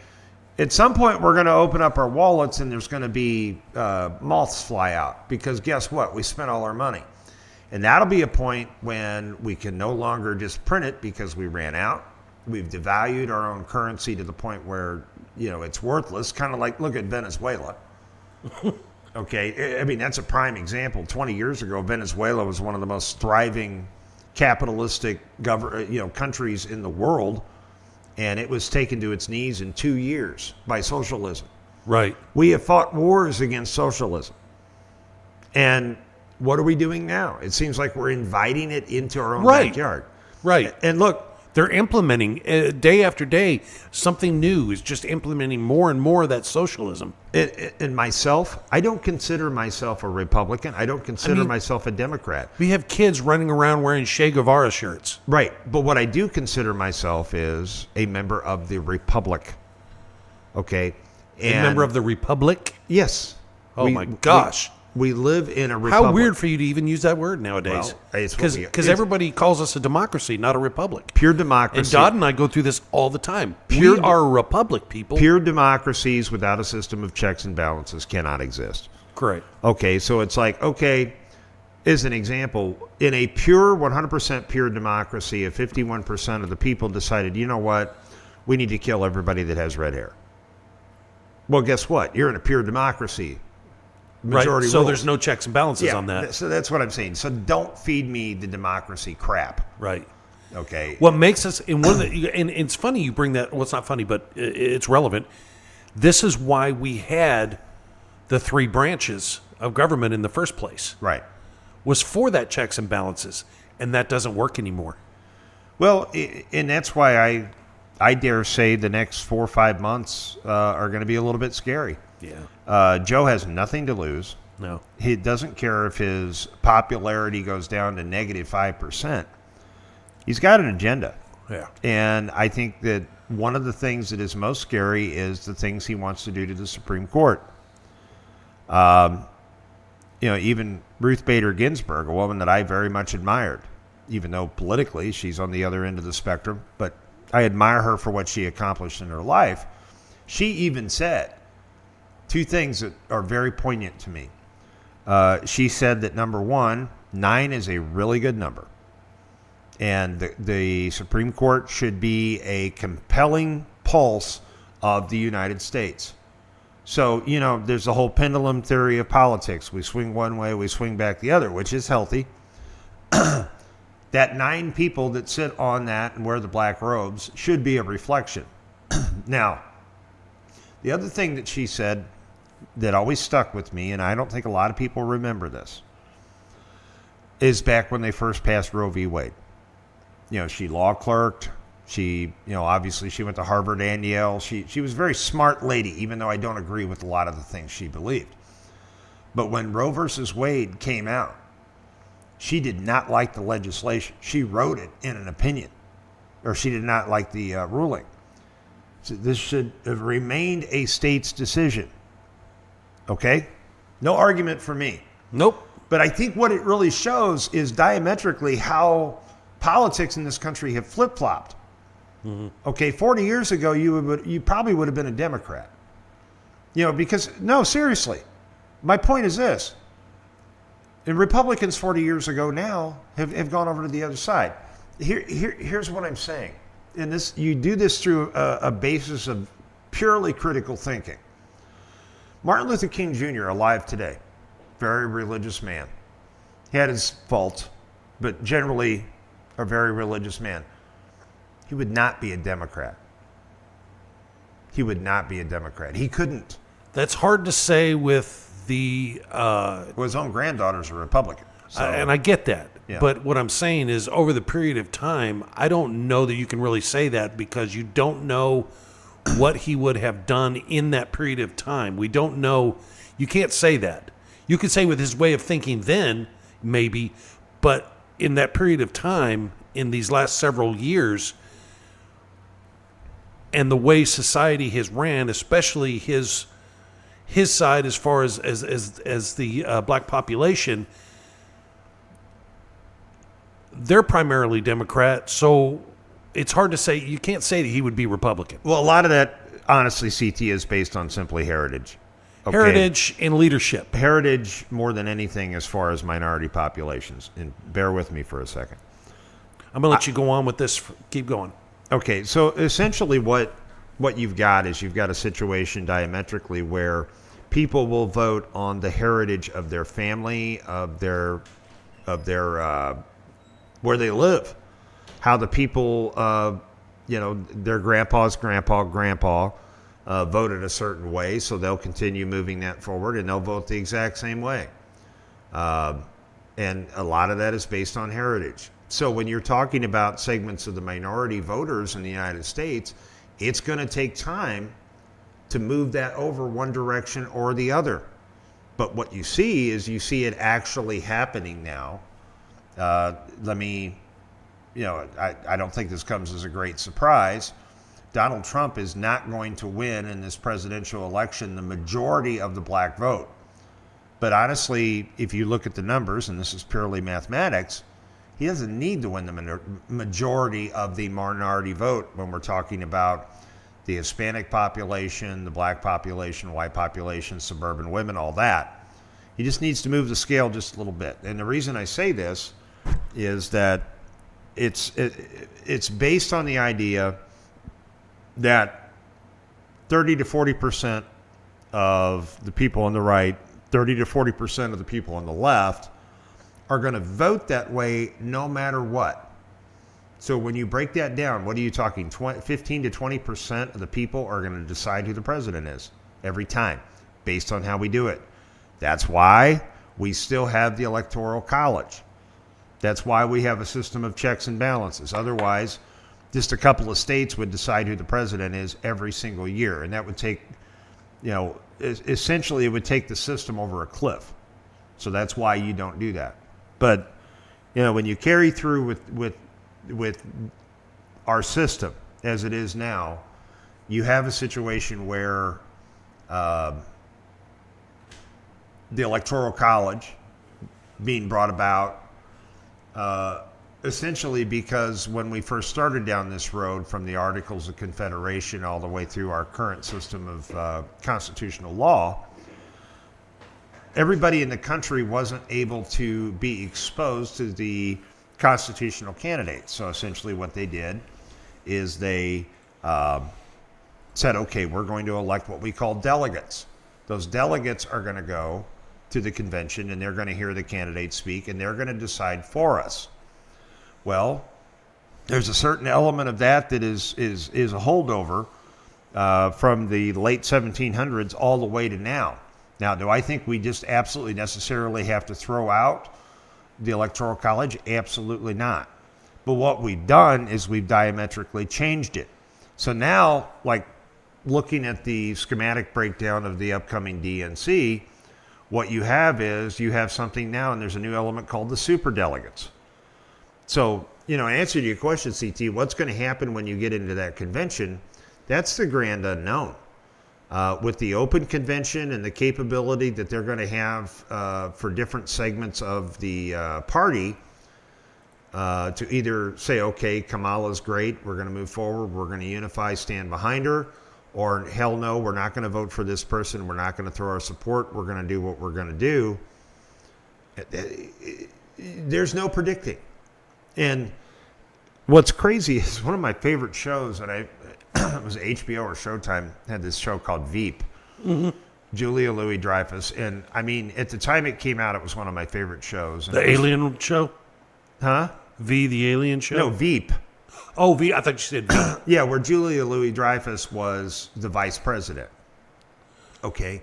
At some point, we're going to open up our wallets and there's going to be moths fly out because guess what? We spent all our money. And that'll be a point when we can no longer just print it because we ran out. We've devalued our own currency to the point where, it's worthless. Kind of like, look at Venezuela. Okay, I mean, that's a prime example. 20 years ago, Venezuela was one of the most thriving capitalistic countries in the world, and it was taken to its knees in 2 years by socialism. Right. We have fought wars against socialism. And what are we doing now? It seems like we're inviting it into our own backyard. Right. And look, they're implementing day after day something new, is just implementing more and more of that socialism. And myself, I don't consider myself a Republican. I don't consider myself a Democrat. We have kids running around wearing Che Guevara shirts. Right. But what I do consider myself is a member of the Republic. Okay. A member of the Republic? Yes. Oh, my gosh. We live in a republic. How weird for you to even use that word nowadays. Because everybody calls us a democracy, not a republic. Pure democracy. And Dodd and I go through this all the time. We are a republic, people. Pure democracies without a system of checks and balances cannot exist. Correct. Okay, so it's like, as an example, in a pure, 100% pure democracy, if 51% of the people decided, you know what, we need to kill everybody that has red hair. Well, guess what? You're in a pure democracy. Majority right. So rules. there's no checks and balances on that. So that's what I'm saying. So don't feed me the democracy crap. Right. Okay. What makes us and it's funny you bring that. Well, it's not funny, but it's relevant. This is why we had the three branches of government in the first place. Right. Was for that checks and balances, and that doesn't work anymore. Well, and that's why I dare say the next 4 or 5 months are going to be a little bit scary. Yeah. Joe has nothing to lose. No. He doesn't care if his popularity goes down to negative 5%. He's got an agenda. Yeah. And I think that one of the things that is most scary is the things he wants to do to the Supreme Court. Even Ruth Bader Ginsburg, a woman that I very much admired, even though politically she's on the other end of the spectrum, but I admire her for what she accomplished in her life. She even said two things that are very poignant to me. She said that, number one, 9 is a really good number. And the Supreme Court should be a compelling pulse of the United States. So, there's the whole pendulum theory of politics. We swing one way, we swing back the other, which is healthy. That 9 people that sit on that and wear the black robes should be a reflection. Now, the other thing that she said that always stuck with me, and I don't think a lot of people remember this, is back when they first passed Roe v. Wade. She law clerked. She, obviously she went to Harvard and Yale. She was a very smart lady, even though I don't agree with a lot of the things she believed. But when Roe versus Wade came out, she did not like the legislation. She wrote it in an opinion, or she did not like the ruling. So this should have remained a state's decision. Okay? No argument for me. Nope. But I think what it really shows is diametrically how politics in this country have flip-flopped. Mm-hmm. Okay, 40 years ago, you probably would have been a Democrat. Because, no, seriously. My point is this. And Republicans 40 years ago now have gone over to the other side. Here's what I'm saying. And this, you do this through a basis of purely critical thinking. Martin Luther King Jr., alive today, very religious man. He had his faults, but generally a very religious man. He would not be a Democrat. He would not be a Democrat. He couldn't. That's hard to say with the... Well, his own granddaughter's a Republican. So, and I get that. Yeah. But what I'm saying is over the period of time, I don't know that you can really say that because you don't know what he would have done in that period of time. We don't know. You can't say that. You could say with his way of thinking then, maybe, but in that period of time, in these last several years, and the way society has ran, especially his side as far as the black population, they're primarily Democrat, so it's hard to say. You can't say that he would be Republican. well, a lot of that, honestly, CT, is based on simply heritage. Okay? Heritage and leadership. Heritage more than anything as far as minority populations. And bear with me for a second. I'm going to let you go on with this. Keep going. Okay, so essentially what you've got is you've got a situation diametrically where people will vote on the heritage of their family, of their where they live, how the people, their grandpa's grandpa voted a certain way, so they'll continue moving that forward, and they'll vote the exact same way. And a lot of that is based on heritage. So when you're talking about segments of the minority voters in the United States, it's going to take time to move that over one direction or the other. But what you see is it actually happening now. I don't think this comes as a great surprise. Donald Trump is not going to win in this presidential election the majority of the black vote. But honestly, if you look at the numbers, and this is purely mathematics, he doesn't need to win the majority of the minority vote when we're talking about the Hispanic population, the black population, white population, suburban women, all that. He just needs to move the scale just a little bit. And the reason I say this is that it's based on the idea that 30 to 40% of the people on the right, 30 to 40% of the people on the left are going to vote that way no matter what. So when you break that down, what are you talking? 15 to 20% of the people are going to decide who the president is every time based on how we do it. That's why we still have the Electoral College. That's why we have a system of checks and balances. Otherwise, just a couple of states would decide who the president is every single year. And that would take, essentially it would take the system over a cliff. So that's why you don't do that. But, when you carry through with our system as it is now, you have a situation where the Electoral College being brought about essentially because when we first started down this road from the Articles of Confederation all the way through our current system of constitutional law, everybody in the country wasn't able to be exposed to the constitutional candidates. So essentially what they did is they said, okay, we're going to elect what we call delegates. Those delegates are going to go to the convention and they're going to hear the candidates speak and they're going to decide for us. Well, there's a certain element of that is a holdover from the late 1700s all the way to now. Now, do I think we just absolutely necessarily have to throw out the Electoral College? Absolutely not. But what we've done is we've diametrically changed it. So now, like looking at the schematic breakdown of the upcoming DNC, what you have is you have something now, and there's a new element called the superdelegates. So, in answer to your question, CT, what's going to happen when you get into that convention? That's the grand unknown. With the open convention and the capability that they're going to have for different segments of the party to either say, okay, Kamala's great, we're going to move forward, we're going to unify, stand behind her, or hell no, we're not going to vote for this person, we're not going to throw our support, we're going to do what we're going to do. There's no predicting. And what's crazy is one of my favorite shows, and it was HBO or Showtime, had this show called Veep. Mm-hmm. Julia Louis-Dreyfus. And, I mean, at the time it came out, it was one of my favorite shows. And the Alien show? Huh? V, the Alien Show? No, Veep. Oh, V. I thought you said V. Yeah, where Julia Louis-Dreyfus was the vice president. Okay.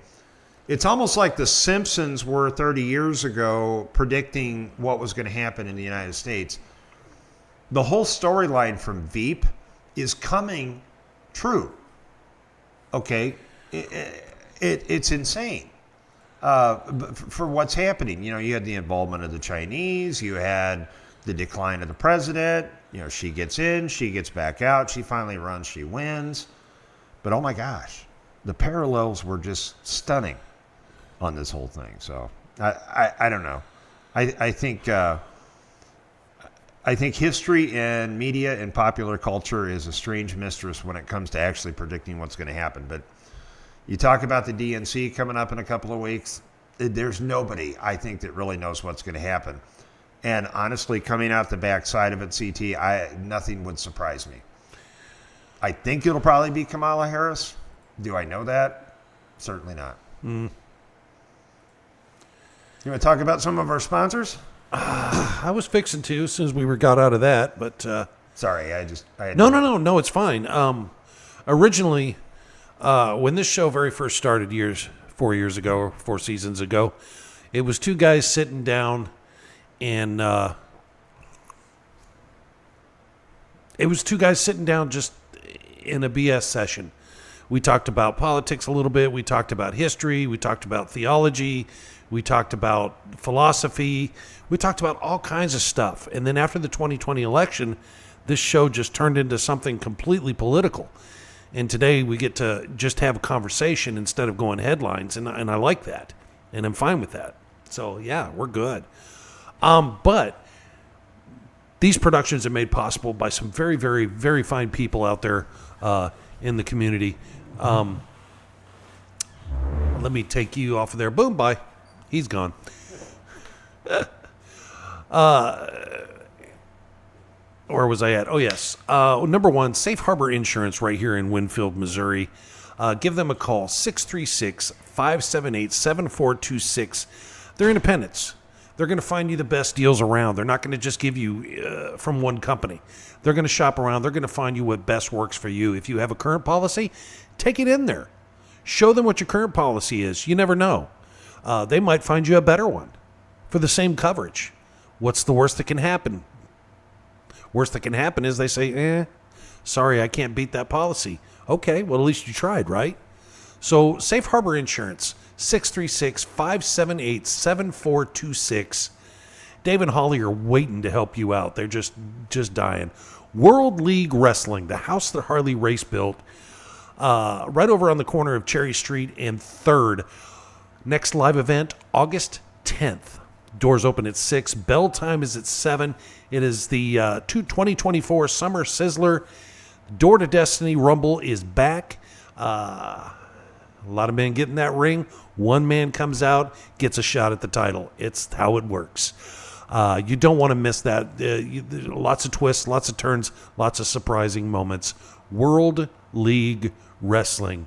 It's almost like the Simpsons were 30 years ago predicting what was going to happen in the United States. The whole storyline from Veep is coming true. Okay? It's insane for what's happening. You know, you had the involvement of the Chinese. You had the decline of the president. You know, she gets in, she gets back out. She finally runs, she wins. But oh my gosh, the parallels were just stunning on this whole thing. So I don't know. I think history and media and popular culture is a strange mistress when it comes to actually predicting what's going to happen. But you talk about the DNC coming up in a couple of weeks. There's nobody, I think, that really knows what's going to happen. And honestly, coming out the backside of it, CT, nothing would surprise me. I think it'll probably be Kamala Harris. Do I know that? Certainly not. You want to talk about some of our sponsors? I was fixing to as soon as we got out of that, but Sorry, no, it's fine. Originally, when this show very first started 4 years ago, or 4 seasons ago, it was two guys sitting down and just in a BS session. We talked about politics a little bit. We talked about history. We talked about theology. We talked about philosophy. We talked about all kinds of stuff. And then after the 2020 election, this show just turned into something completely political. And today we get to just have a conversation instead of going headlines. And I like that. And I'm fine with that. So, yeah, we're good. But these productions are made possible by some very, very, very fine people out there in the community. Let me take you off of there. Boom, bye. He's gone. Where was I at? Oh, yes. Number one, Safe Harbor Insurance right here in Winfield, Missouri. Give them a call, 636-578-7426. They're independents. They're going to find you the best deals around. They're not going to just give you from one company. They're going to shop around. They're going to find you what best works for you. If you have a current policy, take it in there. Show them what your current policy is. You never know. They might find you a better one for the same coverage. What's the worst that can happen? Worst that can happen is they say, sorry, I can't beat that policy. Okay, well, at least you tried, right? So Safe Harbor Insurance, 636-578-7426. Dave and Holly are waiting to help you out. They're just dying. World League Wrestling, the house that Harley Race built, right over on the corner of Cherry Street and 3rd. Next live event, August 10th. Doors open at 6. Bell time is at 7. It is the 2024 Summer Sizzler. Door to Destiny Rumble is back. A lot of men get in that ring. One man comes out, gets a shot at the title. It's how it works. You don't want to miss that. Lots of twists, lots of turns, lots of surprising moments. World League Wrestling.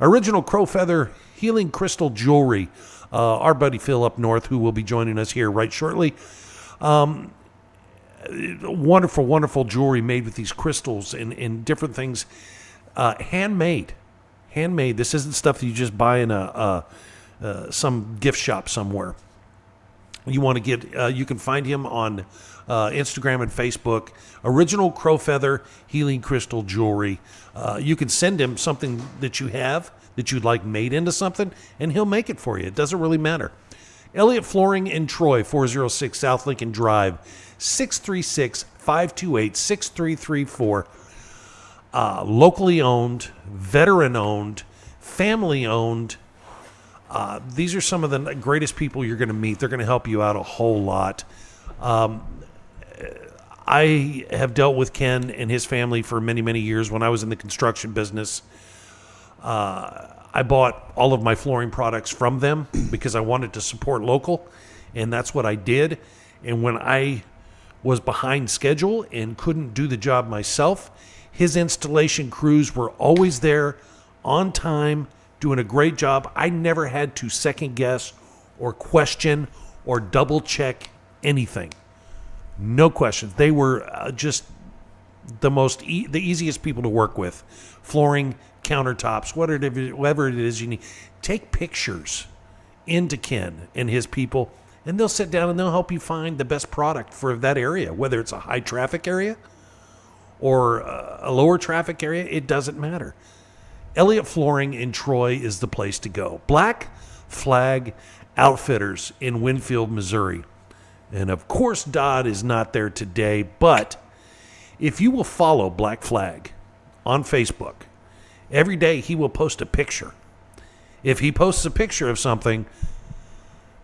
Original Crow Feather Healing Crystal Jewelry. Our buddy Phil up north, who will be joining us here right shortly. Wonderful, wonderful jewelry made with these crystals and different things. Handmade. This isn't stuff that you just buy in some gift shop somewhere. You want to get, you can find him on Instagram and Facebook. Original Crow Feather Healing Crystal Jewelry. You can send him something that you have that you'd like made into something, and he'll make it for you. It doesn't really matter. Elliott Flooring in Troy, 406 South Lincoln Drive, 636-528-6334. Locally owned, veteran owned, family owned. These are some of the greatest people you're going to meet. They're going to help you out a whole lot. I have dealt with Ken and his family for many, many years. When I was in the construction business, I bought all of my flooring products from them because I wanted to support local, and that's what I did. And when I was behind schedule and couldn't do the job myself, his installation crews were always there on time, doing a great job. I never had to second guess or question or double check anything. No questions. They were just the easiest people to work with. Flooring, countertops, whatever it is you need. Take pictures into Ken and his people, and they'll sit down and they'll help you find the best product for that area, whether it's a high traffic area or a lower traffic area. It doesn't matter. Elliott Flooring in Troy is the place to go. Black Flag Outfitters in Winfield, Missouri. And of course, Dodd is not there today, but if you will follow Black Flag on Facebook, every day he will post a picture. If he posts a picture of something,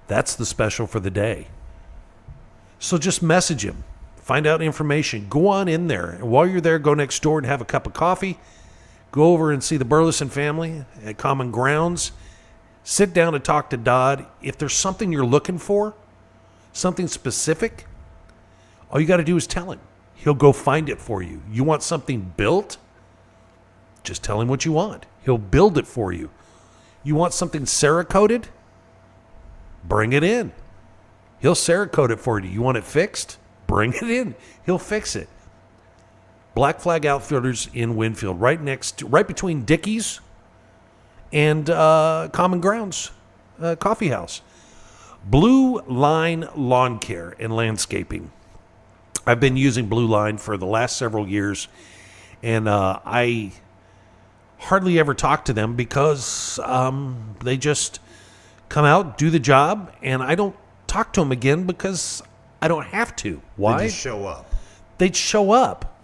that's the special for the day. So just message him, find out information, go on in there. And while you're there, go next door and have a cup of coffee. Go over and see the Burleson family at Common Grounds. Sit down and talk to Dodd. If there's something you're looking for, something specific, all you got to do is tell him. He'll go find it for you. You want something built? Just tell him what you want. He'll build it for you. You want something Cerakoted? Bring it in. He'll Cerakote it for you. You want it fixed? Bring it in. He'll fix it. Black Flag Outfitters in Winfield, right between Dickey's and Common Grounds Coffee House. Blue Line Lawn Care and Landscaping. I've been using Blue Line for the last several years, and I hardly ever talk to them because they just come out, do the job, and I don't talk to them again because I don't have to. Why? They just show up. They show up,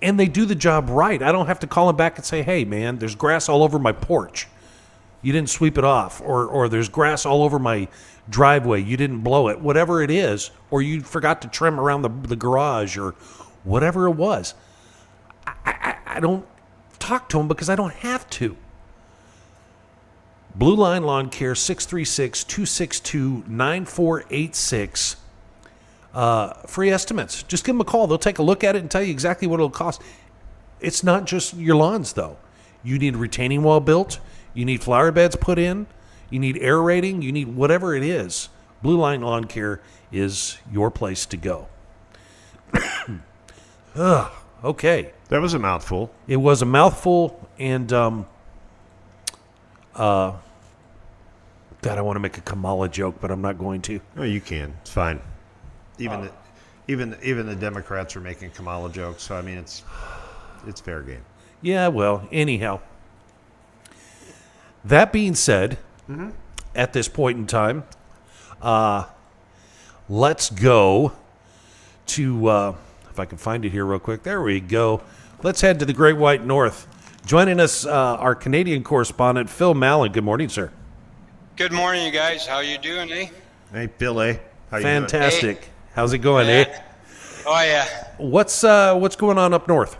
and they do the job right. I don't have to call them back and say, hey, man, there's grass all over my porch. You didn't sweep it off. Or there's grass all over my driveway. You didn't blow it. Whatever it is. Or you forgot to trim around the garage or whatever it was. I don't talk to them because I don't have to. Blue Line Lawn Care, 636-262-9486. Free estimates. Just give them a call. They'll take a look at it and tell you exactly what it'll cost. It's not just your lawns, though. You need a retaining wall built. You need flower beds put in. You need aerating. You need whatever it is. Blue Line Lawn Care is your place to go. Okay. That was a mouthful. It was a mouthful, and God, I want to make a Kamala joke, but I'm not going to. Oh, you can. It's fine. Even the Democrats are making Kamala jokes, so I mean it's fair game. Yeah, well, anyhow. That being said, at this point in time, let's go to, if I can find it here real quick. There we go. Let's head to the Great White North. Joining us, our Canadian correspondent, Phil Mallon. Good morning, sir. Good morning, you guys. How you doing, eh? Hey, Bill, How you Fantastic. Hey. How's it going, eh? Oh, yeah. What's going on up north?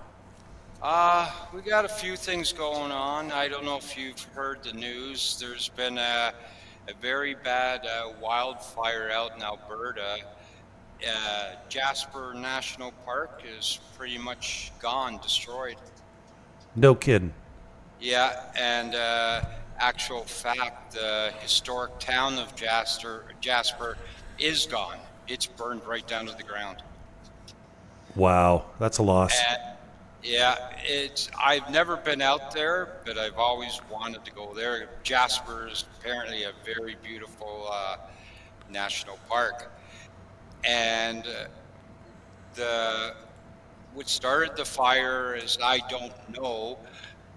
We got a few things going on. I don't know if you've heard the news. There's been a very bad wildfire out in Alberta. Jasper National Park is pretty much gone, destroyed. No kidding. Yeah, and actual fact, the historic town of Jasper is gone. It's burned right down to the ground. Wow, that's a loss. Yeah, I've never been out there, but I've always wanted to go there. Jasper is apparently a very beautiful national park. And what started the fire is I don't know,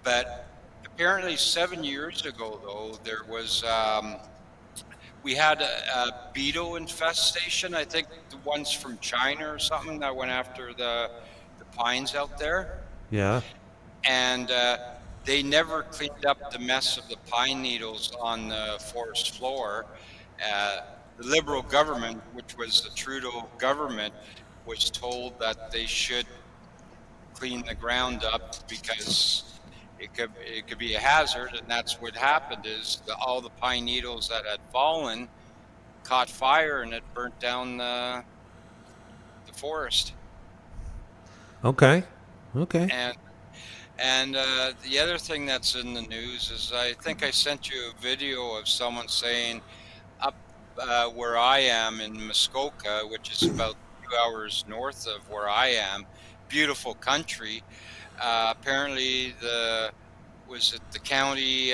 but apparently 7 years ago, though, there was we had a beetle infestation. I think the ones from China or something that went after the pines out there. Yeah. And they never cleaned up the mess of the pine needles on the forest floor. The Liberal government, which was the Trudeau government, was told that they should clean the ground up because it could be a hazard, and that's what happened. Is all the pine needles that had fallen caught fire and it burnt down the forest. Okay. And the other thing that's in the news is I think I sent you a video of someone saying up where I am in Muskoka, which is about 2 hours north of where I am. Beautiful country. Apparently, the county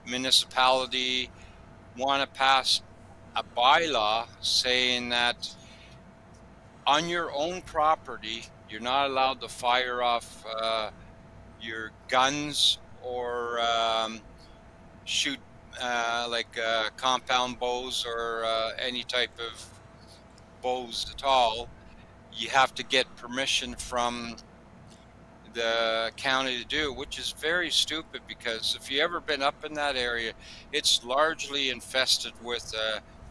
municipality want to pass a bylaw saying that on your own property, you're not allowed to fire off your guns or shoot compound bows or any type of bows at all. You have to get permission from the county to do, which is very stupid because if you ever been up in that area, it's largely infested with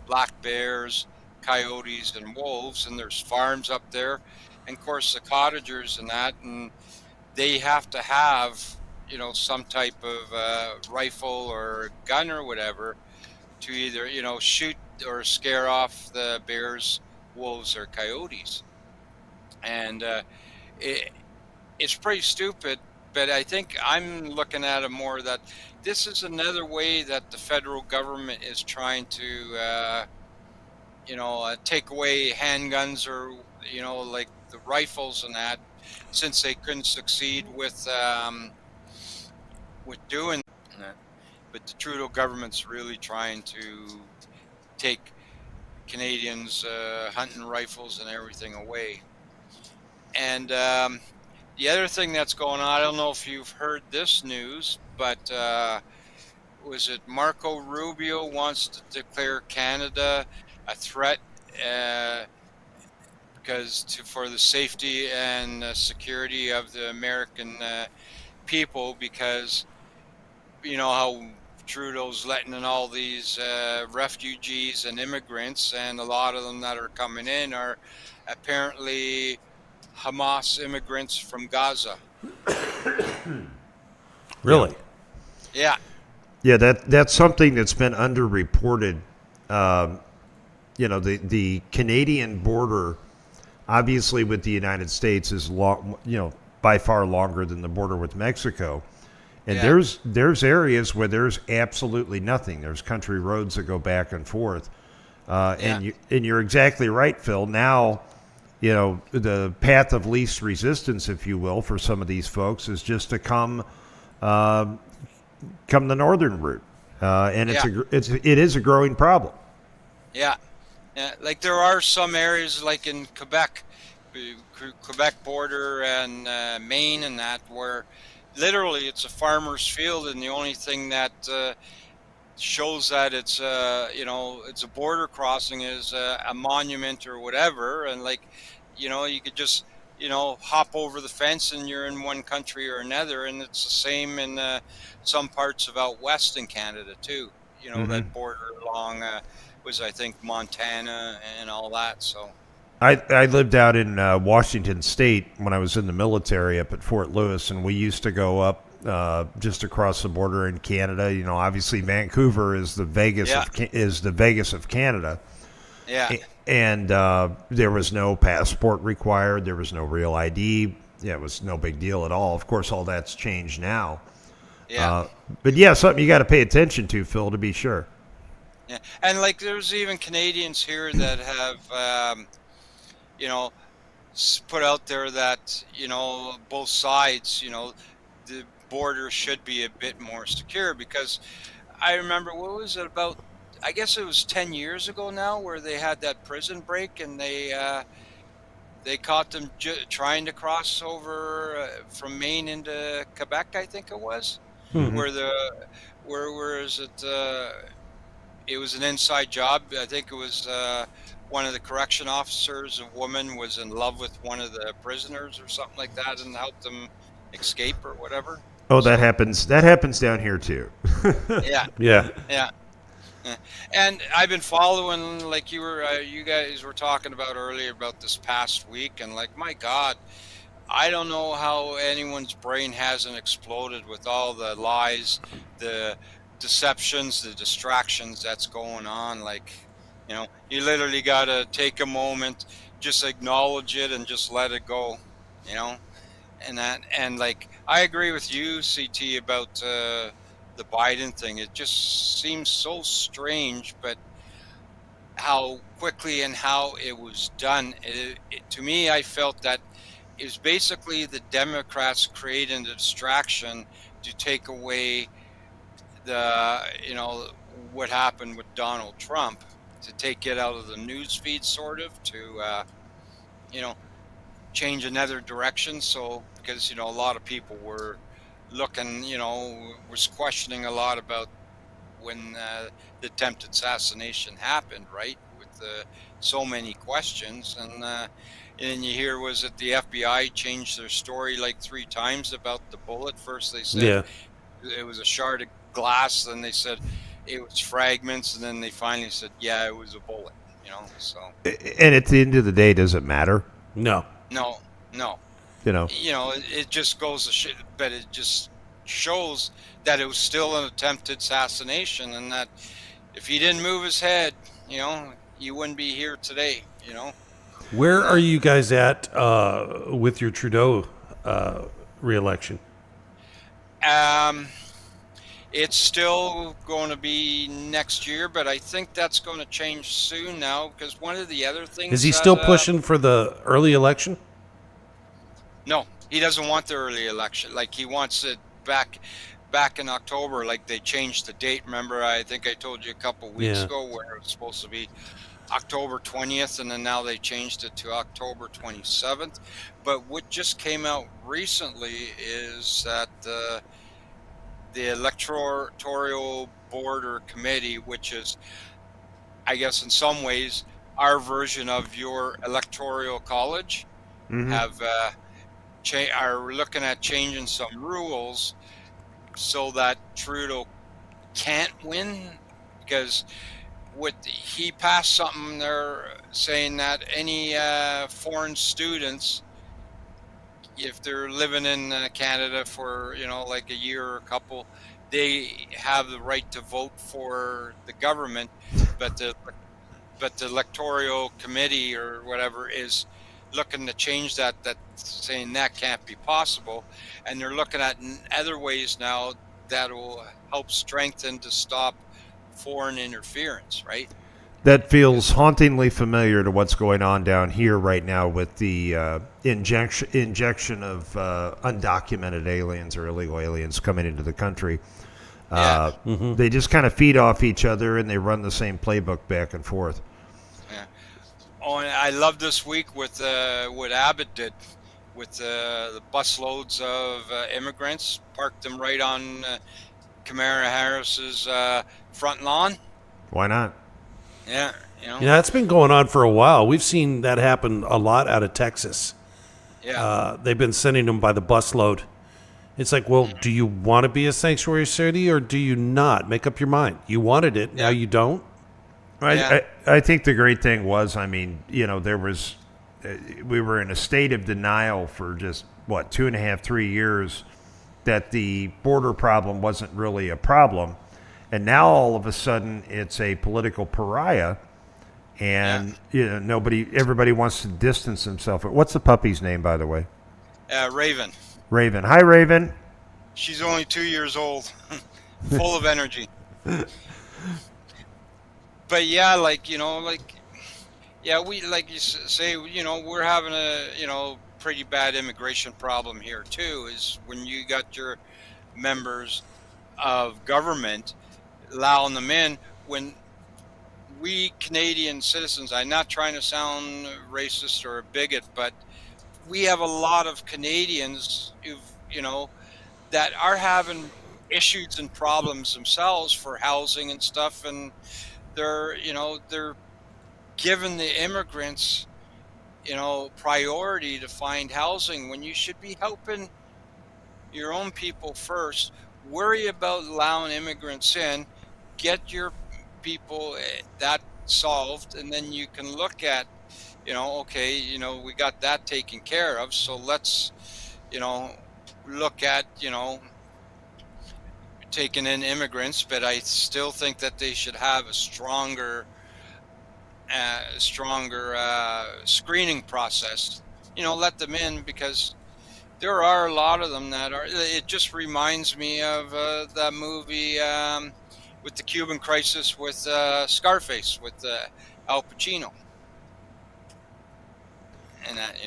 black bears, coyotes, and wolves, and there's farms up there, and of course the cottagers and that, and they have to have some type of rifle or gun or whatever to either shoot or scare off the bears, wolves, or coyotes, and it, it's pretty stupid, but I think I'm looking at it more that this is another way that the federal government is trying to, take away handguns or, like the rifles and that, since they couldn't succeed with doing that. But the Trudeau government's really trying to take Canadians' hunting rifles and everything away. And the other thing that's going on, I don't know if you've heard this news, but was it Marco Rubio wants to declare Canada a threat for the safety and security of the American people, because you know how Trudeau's letting in all these refugees and immigrants, and a lot of them that are coming in are apparently Hamas immigrants from Gaza. Really? Yeah. Yeah, that's something that's been underreported. The Canadian border, obviously with the United States, is by far longer than the border with Mexico. And Yeah. there's areas where there's absolutely nothing. There's country roads that go back and forth. And you're exactly right, Phil. Now, the path of least resistance, if you will, for some of these folks is just to come the northern route, and it is a growing problem. Yeah. Like there are some areas like in Quebec border and Maine and that, where literally it's a farmer's field, and the only thing that shows that it's it's a border crossing is a monument or whatever, and you could just hop over the fence and you're in one country or another, and it's the same in some parts of out west in Canada too. That border along was, I think, Montana and all that. So I lived out in Washington State when I was in the military up at Fort Lewis, and we used to go up just across the border in Canada. Obviously Vancouver is the Vegas of Canada. Yeah. And there was no passport required. There was no real ID. Yeah, it was no big deal at all. Of course, all that's changed now. Yeah. But yeah, something you got to pay attention to, Phil, to be sure. Yeah. And there's even Canadians here that have, put out there that, both sides, the border should be a bit more secure, because I remember, what was it, about, I guess it was 10 years ago now, where they had that prison break, and they caught them trying to cross over from Maine into Quebec, I think it was, where is it? It was an inside job. I think it was one of the correction officers, a woman, was in love with one of the prisoners or something like that, and helped them escape or whatever. Oh, that happens. That happens down here too. Yeah. Yeah. Yeah. And I've been following, like you guys were talking about earlier, about this past week, and my God, I don't know how anyone's brain hasn't exploded with all the lies, the deceptions, the distractions that's going on. You literally got to take a moment, just acknowledge it, and just let it go, and I agree with you, CT, about the Biden thing. It just seems so strange, but how quickly and how it was done. To me, I felt that it was basically the Democrats creating a distraction to take away what happened with Donald Trump, to take it out of the news feed, sort of, to you know change another direction. So because a lot of people were looking, was questioning a lot about when the attempted assassination happened, right? With so many questions, and you hear, was it the FBI changed their story like 3 times about the bullet? First they said Yeah. it was a shard of glass, then they said it was fragments, and then they finally said, yeah, it was a bullet. So And at the end of the day, does it matter? No. no, no. You know, It just goes to but it just shows that it was still an attempted assassination, and that if he didn't move his head, he wouldn't be here today. Where And are you guys at with your Trudeau reelection? um, it's still going to be next year, but I think that's going to change soon now, because one of the other things Is he that, still pushing for the early election? no, he doesn't want the early election. Like, he wants it back in October. Like, they changed the date. Remember, I think I told you a couple weeks Yeah. ago where it was supposed to be October 20th, and then now they changed it to October 27th. But what just came out recently is that the electoral board or committee, which is, I guess, in some ways our version of your electoral college, have are looking at changing some rules so that Trudeau can't win, because he passed something there saying that any foreign students, if they're living in Canada for like a year or a couple, they have the right to vote for the government, but the electoral committee or whatever is looking to change that, saying that can't be possible, and they're looking at other ways now that will help strengthen to stop foreign interference, right? that feels hauntingly familiar to what's going on down here right now with the injection of undocumented aliens or illegal aliens coming into the country. Yeah. They just kind of feed off each other, and they run the same playbook back and forth. Yeah. Oh, and I love this week with what Abbott did with the busloads of immigrants, parked them right on Kamala Harris's front lawn. Why not? Yeah, Yeah, that's been going on for a while. We've seen that happen a lot out of Texas. yeah, They've been sending them by the busload. It's like, well, do you want to be a sanctuary city or do you not? Make up your mind. You wanted it, now you don't. Yeah. I think the great thing was, I mean, there was, we were in a state of denial for just, 2.5, 3 years, that the border problem wasn't really a problem. And now all of a sudden it's a political pariah, and everybody wants to distance themselves. What's the puppy's name, by the way? Raven. Raven. Hi, Raven. She's only 2 years old, full of energy. But yeah, we, like you say, we're having a pretty bad immigration problem here too. Is when you got your members of government allowing them in, when we Canadian citizens, I'm not trying to sound racist or a bigot, but we have a lot of Canadians that are having issues and problems themselves for housing and stuff, and they're giving the immigrants priority to find housing, when you should be helping your own people first. Worry about allowing immigrants in, get your people that solved, and then you can look at okay, we got that taken care of, so let's look at taking in immigrants. But I still think that they should have a stronger screening process. Let them in, because there are a lot of them that are. It just reminds me of that movie with the Cuban crisis, with Scarface, with Al Pacino, and that,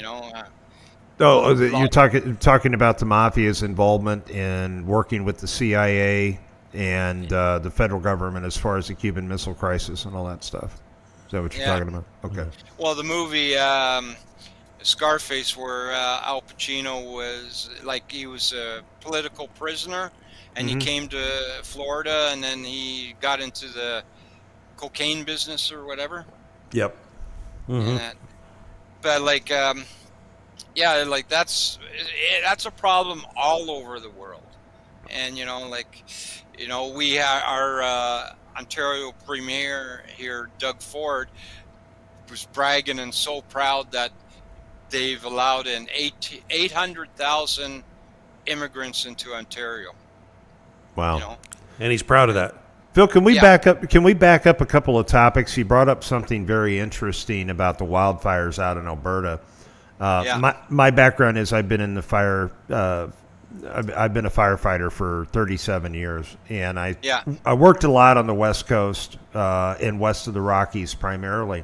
You're talking about the mafia's involvement in working with the CIA and the federal government as far as the Cuban Missile Crisis and all that stuff. Is that what you're yeah. talking about? Okay. Well, the movie Scarface, where Al Pacino was like he was a political prisoner, and he came to Florida, and then he got into the cocaine business or whatever. Yep. And that, but like, yeah, like that's a problem all over the world, and we have our Ontario Premier here, Doug Ford, was bragging and so proud that they've allowed in 800,000 immigrants into Ontario. Wow. And he's proud of that. Phil, can we back up? Can we back up a couple of topics? You brought up something very interesting about the wildfires out in Alberta. My background is I've been in the fire. I've been a firefighter for 37 years, and I worked a lot on the West Coast and west of the Rockies primarily.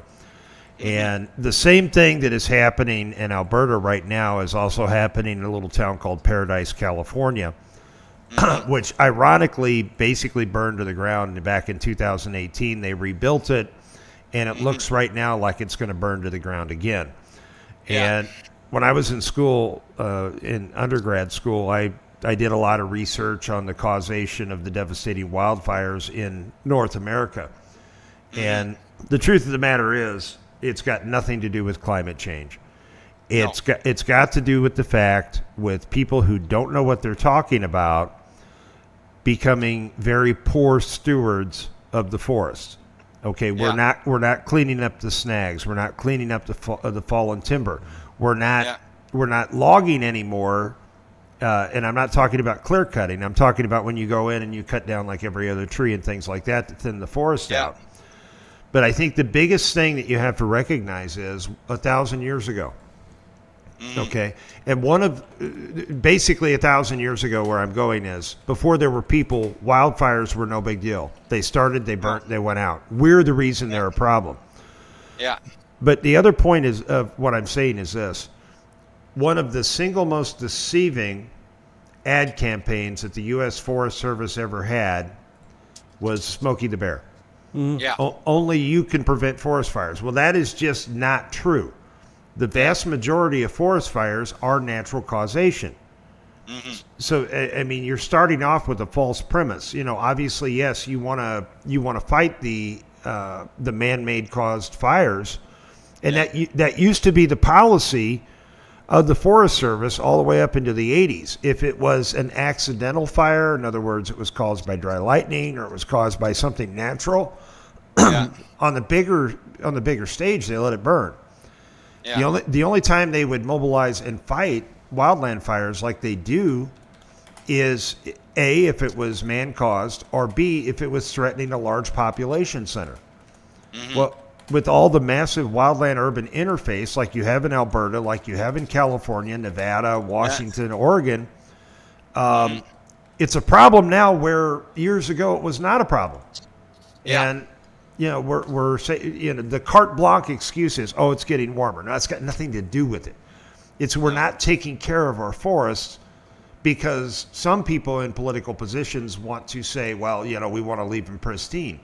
And the same thing that is happening in Alberta right now is also happening in a little town called Paradise, California, which ironically basically burned to the ground back in 2018. They rebuilt it, and it looks right now like it's going to burn to the ground again. And when I was in school, in undergrad school, I did a lot of research on the causation of the devastating wildfires in North America. And the truth of the matter is, it's got nothing to do with climate change. It's got to do with the fact with people who don't know what they're talking about becoming very poor stewards of the forest. Okay, we're not cleaning up the snags. We're not cleaning up the fallen timber. We're not logging anymore. And I'm not talking about clear cutting. I'm talking about when you go in and you cut down like every other tree and things like that to thin the forest out. But I think the biggest thing that you have to recognize is 1,000 years ago. Okay. And basically 1,000 years ago, where I'm going is before there were people, wildfires were no big deal. They started, they burnt, they went out. We're the reason they're a problem. Yeah. But the other point is of what I'm saying is this. One of the single most deceiving ad campaigns that the U.S. Forest Service ever had was Smokey the Bear. Yeah. Only you can prevent forest fires. Well, that is just not true. The vast majority of forest fires are natural causation. So, I mean, you're starting off with a false premise. Obviously, yes, you want to fight the man-made caused fires, and that used to be the policy of the Forest Service all the way up into the 80s. If it was an accidental fire, in other words, it was caused by dry lightning or it was caused by something natural, on the bigger stage, they let it burn. Yeah. The only time they would mobilize and fight wildland fires like they do is A, if it was man-caused, or B, if it was threatening a large population center. Well, with all the massive wildland-urban interface like you have in Alberta, like you have in California, Nevada, Washington, Oregon, it's a problem now where years ago it was not a problem. And we're saying, the carte blanche excuse is, it's getting warmer. No, it's got nothing to do with it. It's we're not taking care of our forests because some people in political positions want to say, well, we want to leave them pristine.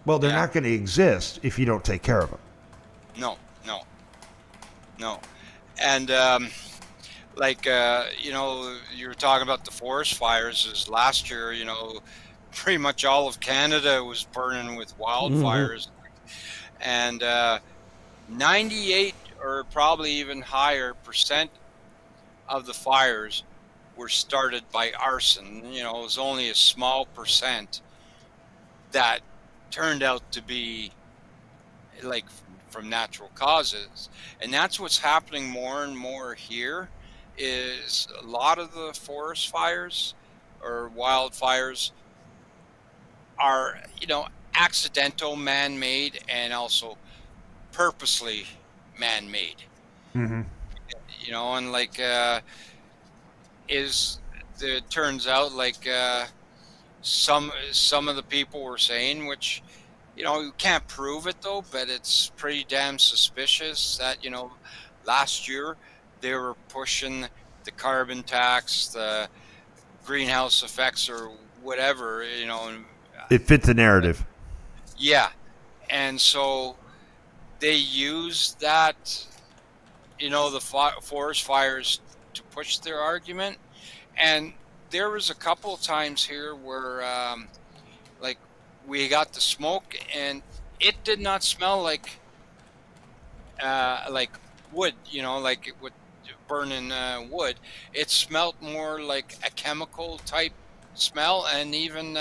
Well, they're not going to exist if you don't take care of them. No. And you were talking about the forest fires. Is last year, pretty much all of Canada was burning with wildfires, and 98 or probably even higher percent of the fires were started by arson. It was only a small percent that turned out to be like from natural causes. And that's what's happening more and more here is a lot of the forest fires or wildfires are, accidental, man-made, and also purposely man-made. And it turns out like some of the people were saying, which You can't prove it though, but it's pretty damn suspicious that, last year they were pushing the carbon tax, the greenhouse effects or whatever, It fits the narrative. yeah. And so they use that, the forest fires to push their argument. And there was a couple of times here where, like, we got the smoke and it did not smell like wood, like it would burning wood. It smelled more like a chemical type smell, and even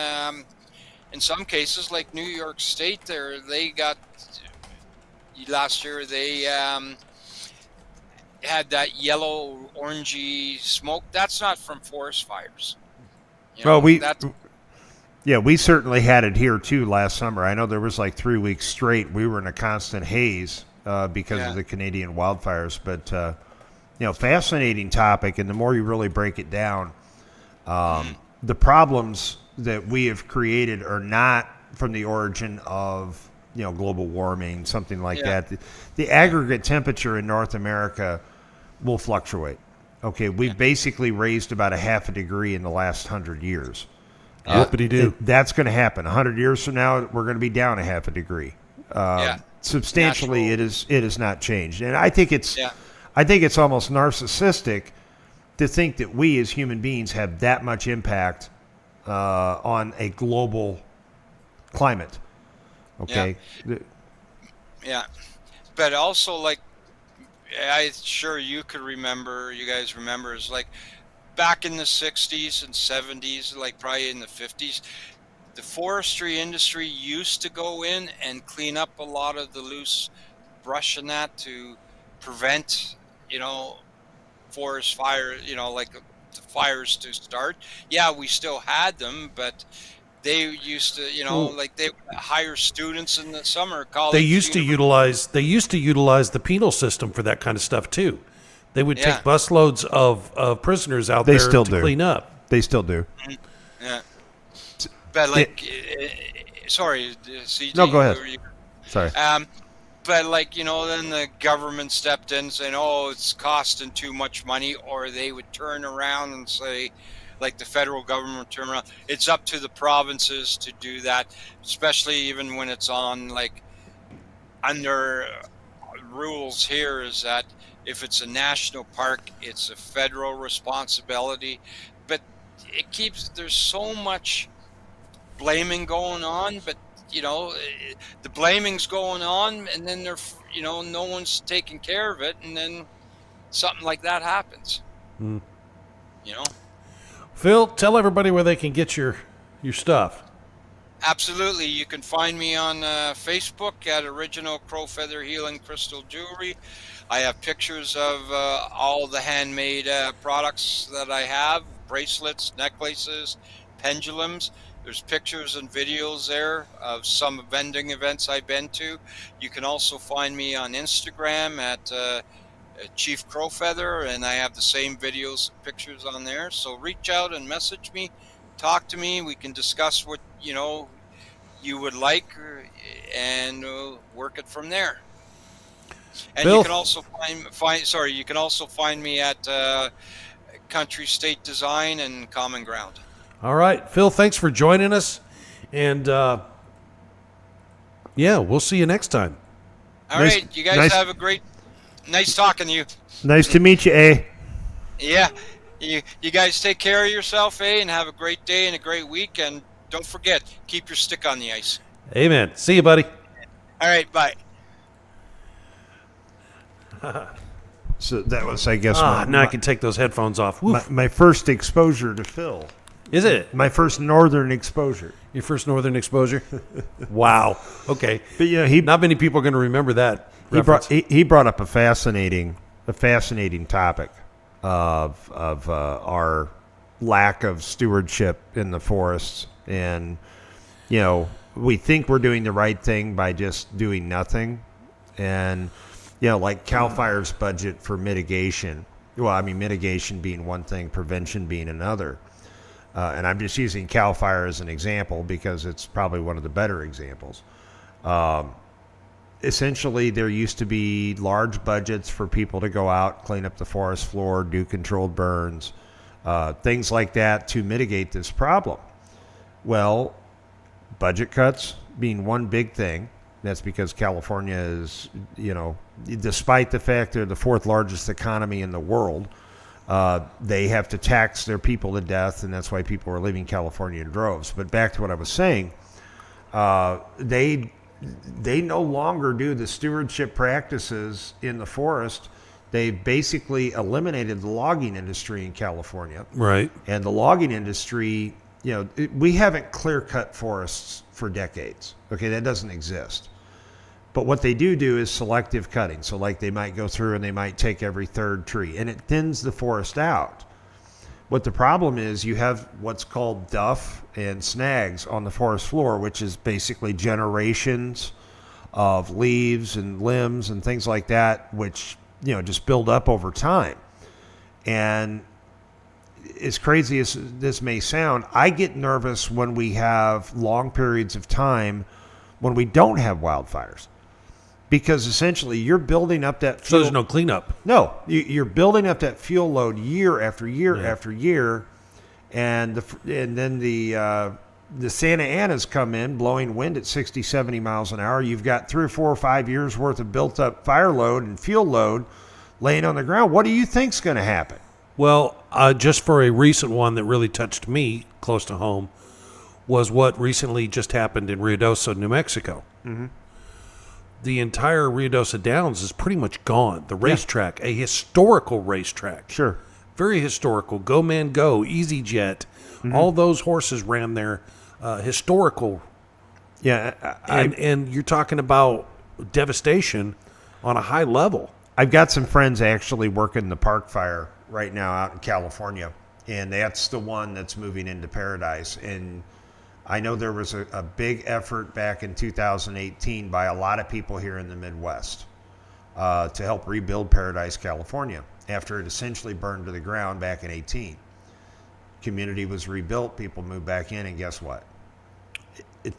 in some cases, like New York State, they got last year they had that yellow orangey smoke. That's not from forest fires. Well, That's we certainly had it here too last summer. I know there was like 3 weeks straight we were in a constant haze because of the Canadian wildfires. But fascinating topic, and the more you really break it down, the problems that we have created are not from the origin of global warming, something like that. The aggregate temperature in North America will fluctuate. Okay, we've basically raised about a half a degree in the last 100 years. Whoopity-doo. That's going to happen. 100 years from now, we're going to be down a half a degree. Substantially, it is not changed, and I think it's almost narcissistic to think that we as human beings have that much impact on a global climate. Okay. Yeah. But also, like, I'm sure you guys remember, is like back in the 60s and 70s, like probably in the 50s, the forestry industry used to go in and clean up a lot of the loose brush and that to prevent, forest fire, like the fires to start. Yeah, we still had them, but they used to, like they would hire students in the summer college. They used to utilize the penal system for that kind of stuff too. They would take busloads of prisoners out there to clean up. They still do. Yeah. But like, sorry, CJ. No, go ahead. Sorry. But like, then the government stepped in saying, oh, it's costing too much money, or they would turn around and say, like the federal government would turn around, it's up to the provinces to do that, especially even when it's on, like, under rules here is that if it's a national park, it's a federal responsibility. But there's so much blaming going on, but the blaming's going on, and then no one's taking care of it, and then something like that happens. Phil, tell everybody where they can get your stuff. Absolutely. You can find me on Facebook at Original Crow Feather Healing Crystal Jewelry. I have pictures of all the handmade products that I have, bracelets, necklaces, pendulums. There's pictures and videos there of some vending events I've been to. You can also find me on Instagram at Chief Crowfeather, and I have the same videos and pictures on there. So reach out and message me, talk to me. We can discuss what you would like, and work it from there. And Bill? You can also you can also find me at Country State Design and Common Ground. All right, Phil, thanks for joining us, and we'll see you next time. All right, you guys have a great. Nice talking to you. Nice to meet you, eh? Yeah. You guys take care of yourself, and have a great day and a great week. And don't forget, keep your stick on the ice. Amen. See you, buddy. All right, bye. So that was, I guess, now I can take those headphones off. My first exposure to Phil. Is it? My first northern exposure. Your first northern exposure? Wow. Okay. But not many people are going to remember that. He brought up a fascinating topic of our lack of stewardship in the forests, and we think we're doing the right thing by just doing nothing, and like CAL FIRE's budget for mitigation. Well, I mean, mitigation being one thing, prevention being another. And I'm just using CAL FIRE as an example because it's probably one of the better examples. Essentially, there used to be large budgets for people to go out, clean up the forest floor, do controlled burns, things like that to mitigate this problem. Well, budget cuts being one big thing. That's because California is, despite the fact they're the fourth largest economy in the world, they have to tax their people to death, and that's why people are leaving California in droves. But back to what I was saying, they no longer do the stewardship practices in the forest. They basically eliminated the logging industry in California. Right. And the logging industry, we haven't clear-cut forests for decades. Okay, that doesn't exist. But what they do is selective cutting. So like they might go through and they might take every third tree, and it thins the forest out. What the problem is, you have what's called duff and snags on the forest floor, which is basically generations of leaves and limbs and things like that, which, just build up over time. And as crazy as this may sound, I get nervous when we have long periods of time when we don't have wildfires. Because essentially you're building up that fuel. So there's no cleanup. No, you're building up that fuel load year after year after year, and then the Santa Anas come in blowing wind at 60, 70 miles an hour. You've got 3 or 4 or 5 years worth of built up fire load and fuel load laying on the ground. What do you think's going to happen? Well, just for a recent one that really touched me close to home was what recently just happened in Ruidoso, New Mexico. Mm-hmm. The entire Ruidoso Downs is pretty much gone. The racetrack, a historical racetrack. Sure. Very historical. Go Man Go, EasyJet. Mm-hmm. All those horses ran there. Historical. Yeah. And you're talking about devastation on a high level. I've got some friends actually working the park fire right now out in California, and that's the one that's moving into Paradise. And I know there was a big effort back in 2018 by a lot of people here in the Midwest to help rebuild Paradise, California, after it essentially burned to the ground back in 18. Community was rebuilt, people moved back in, and guess what?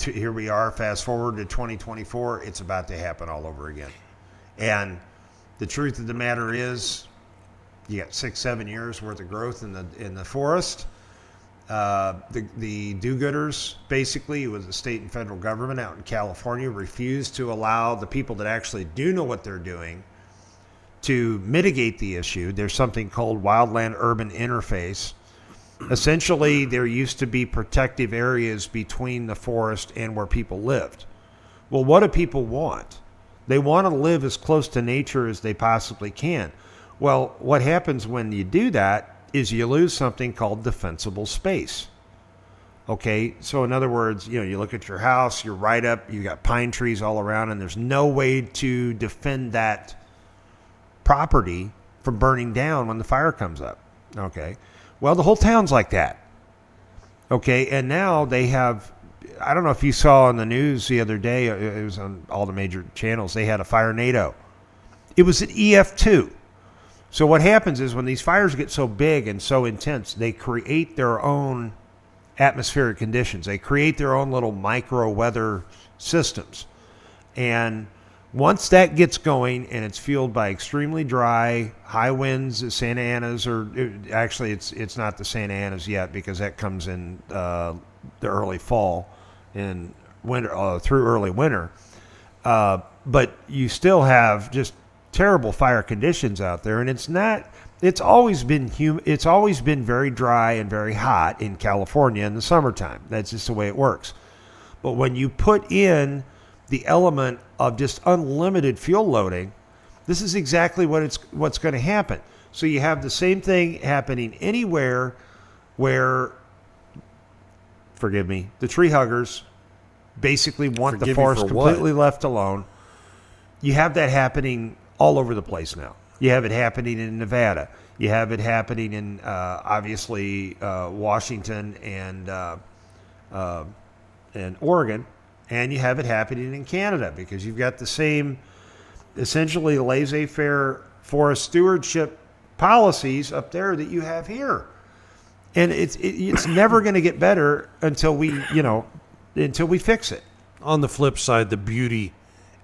Here we are, fast forward to 2024, it's about to happen all over again. And the truth of the matter is, you got 6-7 years worth of growth in the forest. The do-gooders, basically, it was the state and federal government out in California, refused to allow the people that actually do know what they're doing to mitigate the issue. There's something called wildland-urban interface. Essentially, there used to be protective areas between the forest and where people lived. Well, what do people want? They want to live as close to nature as they possibly can. Well, what happens when you do that is you lose something called defensible space. Okay, so in other words, you look at your house, you're right up, you got pine trees all around, and there's no way to defend that property from burning down when the fire comes up. Okay, well, the whole town's like that. Okay, and now they have, I don't know if you saw on the news the other day, it was on all the major channels, they had a fire-nado. It was at EF2. So what happens is when these fires get so big and so intense, they create their own atmospheric conditions. They create their own little micro weather systems. And once that gets going and it's fueled by extremely dry, high winds, the Santa Anas, actually it's not the Santa Anas yet because that comes in the early fall and winter through early winter. But you still have just terrible fire conditions out there, and it's always been very dry and very hot in California in the summertime. That's just the way it works. But when you put in the element of just unlimited fuel loading, this is exactly what's going to happen. So you have the same thing happening anywhere where, forgive me, the tree huggers basically want the forest completely left alone. You have that happening all over the place now. You have it happening in Nevada. You have it happening in obviously Washington and Oregon, and you have it happening in Canada because you've got the same, essentially laissez-faire forest stewardship policies up there that you have here, and it's never going to get better until we fix it. on the flip side, the beauty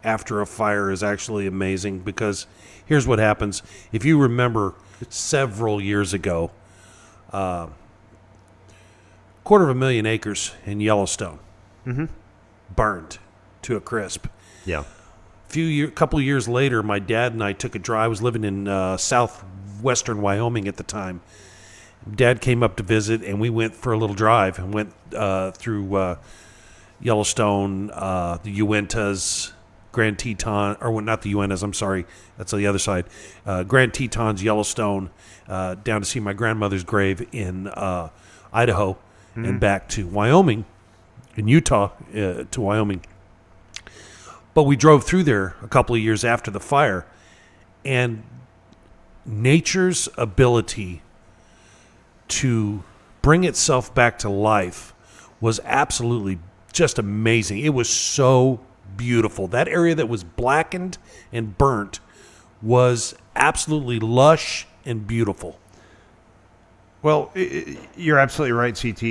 after a fire is actually amazing, because here's what happens. If you remember several years ago, 250,000 acres in Yellowstone burned to a crisp. Yeah. Couple of years later, my dad and I took a drive. I was living in southwestern Wyoming at the time. Dad came up to visit, and we went for a little drive and went through Yellowstone, the Uintas, Grand Teton, or well, not the Uintas, I'm sorry, that's on the other side. Grand Tetons, Yellowstone, down to see my grandmother's grave in Idaho, and back to Wyoming, in Utah, to Wyoming. But we drove through there a couple of years after the fire, and nature's ability to bring itself back to life was absolutely just amazing. It was so beautiful. That area that was blackened and burnt was absolutely lush and beautiful. Well, you're absolutely right, CT.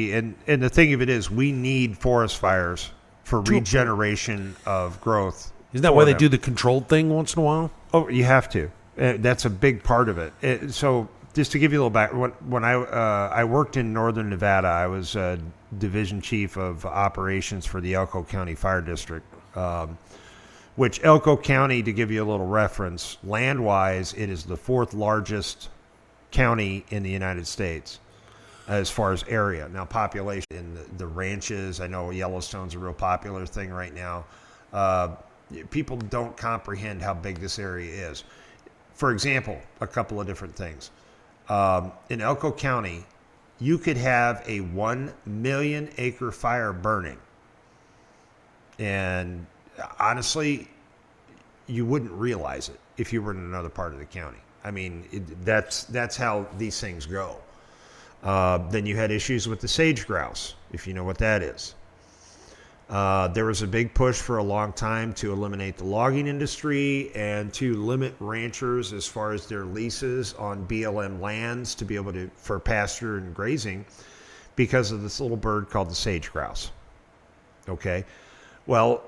And the thing of it is, we need forest fires for regeneration of growth. Isn't that why they do the controlled thing once in a while? Oh, you have to. That's a big part of it. So just to give you a little back, when I worked in northern Nevada, I was division chief of operations for the Elko County Fire District, which Elko County, to give you a little reference, land-wise, it is the fourth largest county in the United States as far as area. Now, population in the ranches, I know Yellowstone's a real popular thing right now. People don't comprehend how big this area is. For example, a couple of different things. In Elko County, you could have a 1 million acre fire burning. And honestly, you wouldn't realize it if you were in another part of the county. I mean, that's how these things go. Then you had issues with the sage grouse, if you know what that is. There was a big push for a long time to eliminate the logging industry and to limit ranchers as far as their leases on BLM lands to be able to, for pasture and grazing, because of this little bird called the sage grouse. Okay. Well,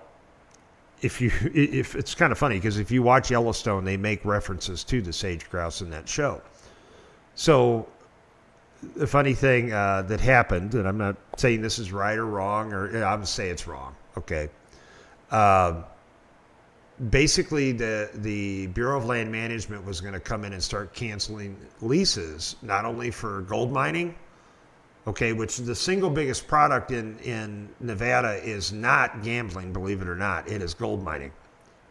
if it's kind of funny, because if you watch Yellowstone, they make references to the sage grouse in that show. So the funny thing that happened, and I'm not saying this is right or wrong, or I'm going to say it's wrong, okay? Basically, the Bureau of Land Management was going to come in and start canceling leases, not only for gold mining, okay, which the single biggest product in Nevada is not gambling, believe it or not. It is gold mining.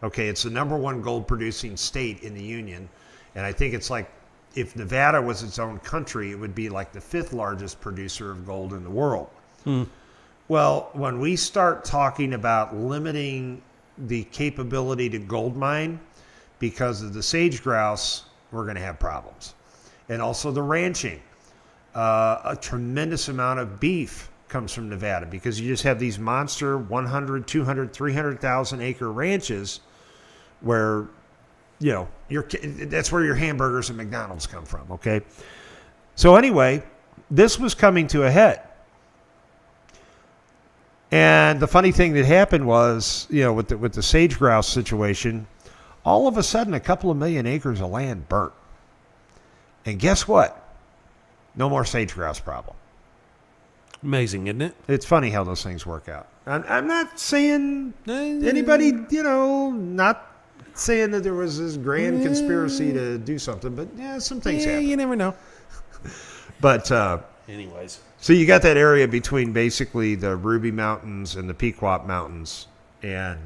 Okay, it's the number one gold producing state in the union, and I think it's like, if Nevada was its own country, it would be like the 5th largest producer of gold in the world. Well, when we start talking about limiting the capability to gold mine because of the sage grouse, we're going to have problems. And also the ranching. A tremendous amount of beef comes from Nevada because you just have these monster 100, 200, 300,000 acre ranches where, you know, that's where your hamburgers and McDonald's come from, okay? So anyway, this was coming to a head. And the funny thing that happened was, you know, with the sage grouse situation, all of a sudden a couple of million acres of land burnt. And guess what? No more sage grouse problem. Amazing, isn't it? It's funny how those things work out. I'm not saying anybody, you know, not saying that there was this grand conspiracy to do something, but yeah, some things happen. You never know. But anyways, so you got that area between basically the Ruby Mountains and the Pequot Mountains, and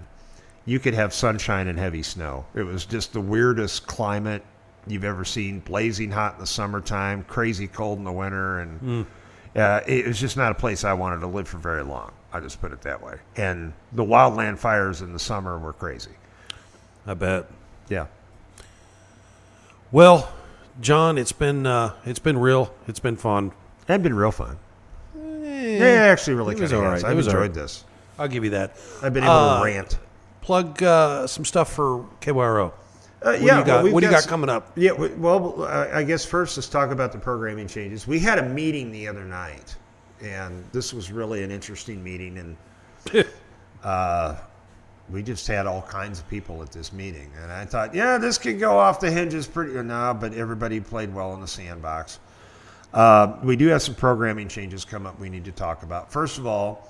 you could have sunshine and heavy snow. It was just the weirdest climate you've ever seen. Blazing hot in the summertime, crazy cold in the winter, and it was just not a place I wanted to live for very long. I just put it that way. And the wildland fires in the summer were crazy. I bet. Yeah. Well, John, it's been real. It's been fun. It's been real fun. Yeah, actually, really kind of all right. I've enjoyed this. I'll give you that. I've been able to rant. Plug some stuff for KYRO. What Yeah, do you got coming up? Yeah, well, I guess first let's talk about the programming changes. We had a meeting the other night, and this was really an interesting meeting. And we just had all kinds of people at this meeting. And I thought, yeah, this could go off the hinges pretty. No, but everybody played well in the sandbox. We do have some programming changes come up we need to talk about. First of all,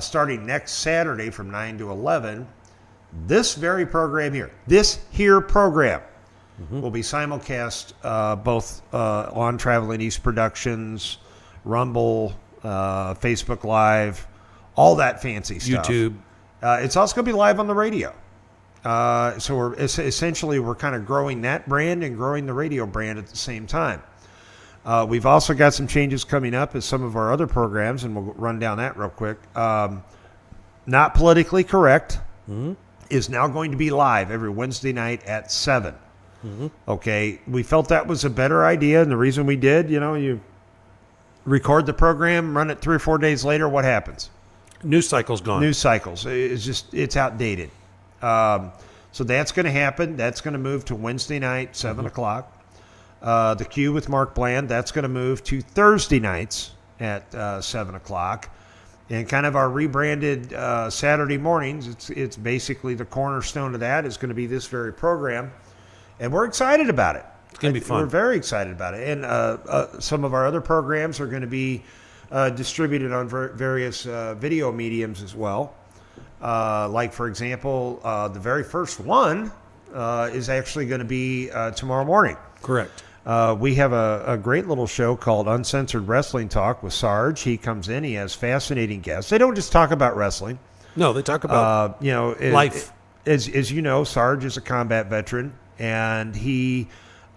starting next Saturday from 9 to 11, this very program here, will be simulcast both on Traveling East Productions, Rumble, Facebook Live, all that fancy stuff. YouTube. It's also going to be live on the radio. So we're kind of growing that brand and growing the radio brand at the same time. We've also got some changes coming up as some of our other programs, and we'll run down that real quick. Not Politically Correct is now going to be live every Wednesday night at 7. Okay, we felt that was a better idea, and the reason we did, you record the program, run it 3 or 4 days later, what happens? News cycle's gone. News cycles. It's outdated. So that's going to happen. That's going to move to Wednesday night, 7 o'clock. The Q with Mark Bland, that's going to move to Thursday nights at 7 o'clock. And kind of our rebranded Saturday mornings, it's basically the cornerstone of that is going to be this very program. And we're excited about it. It's going to be fun. We're very excited about it. And some of our other programs are going to be distributed on various video mediums as well. Like, for example, the very first one is actually going to be tomorrow morning. Correct. We have a great little show called Uncensored Wrestling Talk with Sarge. He comes in. He has fascinating guests. They don't just talk about wrestling. No, they talk about life. As you know, Sarge is a combat veteran, and he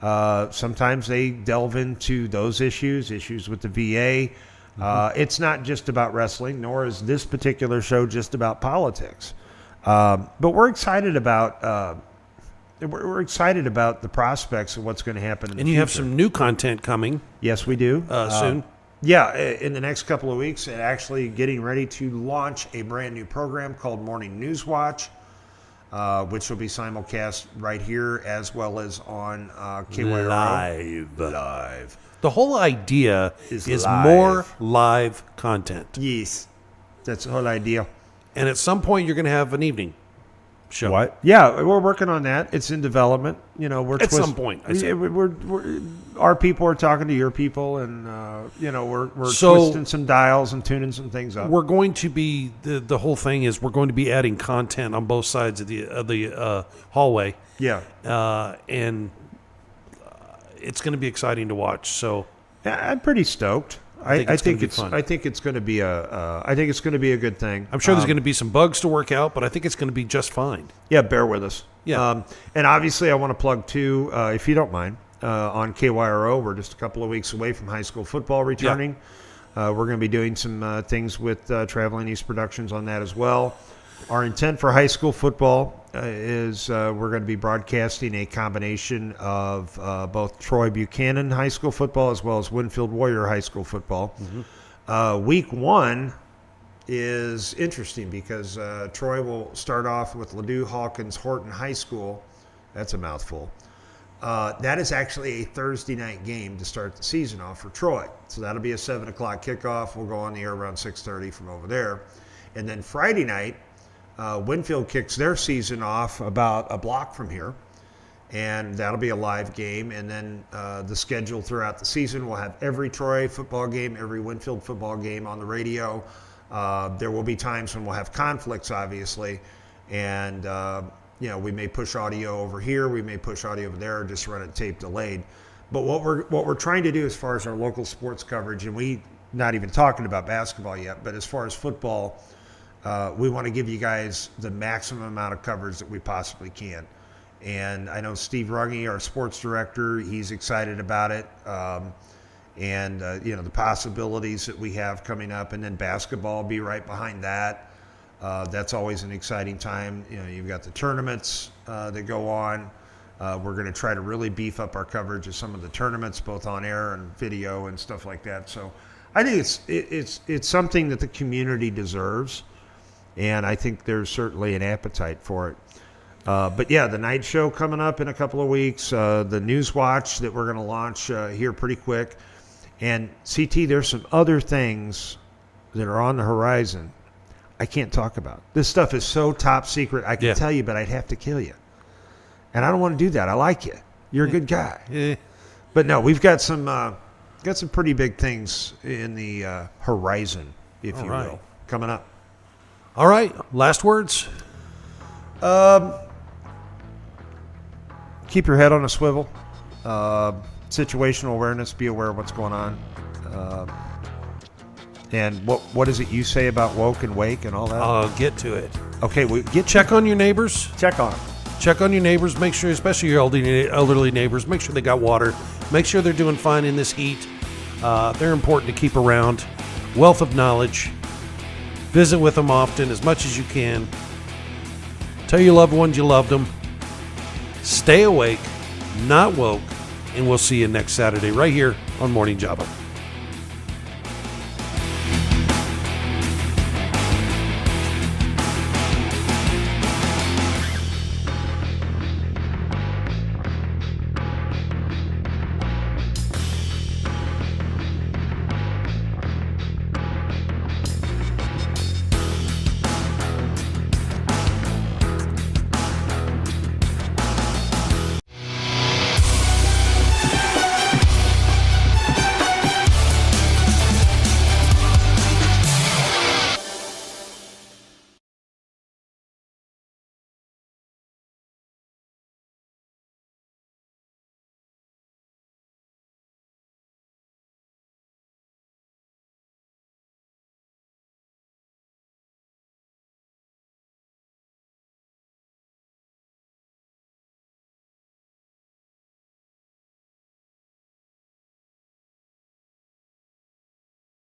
sometimes they delve into those issues with the VA. It's not just about wrestling, nor is this particular show just about politics. But we're excited about we're excited about the prospects of what's going to happen in the future. And you have some new content coming. Yes, we do. Soon. Yeah, in the next couple of weeks, and actually getting ready to launch a brand new program called Morning News Watch, which will be simulcast right here as well as on KYRO. Live. The whole idea is live. more live content. Yes, that's the whole idea. And at some point, you're going to have an evening show. What? Yeah, we're working on that. It's in development. We're at some point. Our people are talking to your people, and we're twisting some dials and tuning some things up. We're going to be the whole thing is we're going to be adding content on both sides of the hallway. Yeah, and it's going to be exciting to watch. So I'm pretty stoked. I think it's going to be a good thing. I'm sure there's going to be some bugs to work out, but I think it's going to be just fine. Yeah, bear with us. Yeah. And obviously I want to plug too, if you don't mind, on KYRO, we're just a couple of weeks away from high school football returning. Yeah. We're going to be doing some things with Traveling East Productions on that as well. Our intent for high school football is we're going to be broadcasting a combination of both Troy Buchanan High School football as well as Winfield Warrior High School football. Week 1 is interesting because Troy will start off with Ladue Hawkins Horton High School. That's a mouthful. That is actually a Thursday night game to start the season off for Troy. So that'll be a 7 o'clock kickoff. We'll go on the air around 6:30 from over there. And then Friday night, Winfield kicks their season off about a block from here, and that'll be a live game. And then the schedule throughout the season, we'll have every Troy football game, every Winfield football game on the radio. There will be times when we'll have conflicts, obviously, and we may push audio over here, we may push audio over there, or just run it tape delayed. But what we're trying to do as far as our local sports coverage, and we not even talking about basketball yet, but as far as football. We want to give you guys the maximum amount of coverage that we possibly can. And I know Steve Runge, our sports director, he's excited about it. The possibilities that we have coming up. And then basketball will be right behind that. That's always an exciting time. You've got the tournaments that go on. We're going to try to really beef up our coverage of some of the tournaments, both on air and video and stuff like that. So I think it's something that the community deserves. And I think there's certainly an appetite for it. But yeah, the night show coming up in a couple of weeks, the News Watch that we're going to launch here pretty quick. And CT, there's some other things that are on the horizon. I can't talk about. This stuff is so top secret. I can tell you, but I'd have to kill you. And I don't want to do that. I like you. You're a good guy. Yeah. But no, we've got some pretty big things in the horizon, if you will, coming up. All right. Last words. Keep your head on a swivel. Situational awareness. Be aware of what's going on. And what is it you say about woke and wake and all that? I'll get to it. Okay, Check on your neighbors. check on them. Check on your neighbors. Make sure, especially your elderly neighbors, make sure they got water. Make sure they're doing fine in this heat. They're important to keep around. Wealth of knowledge. Visit with them often, as much as you can. Tell your loved ones you loved them. Stay awake, not woke, and we'll see you next Saturday right here on Morning Java.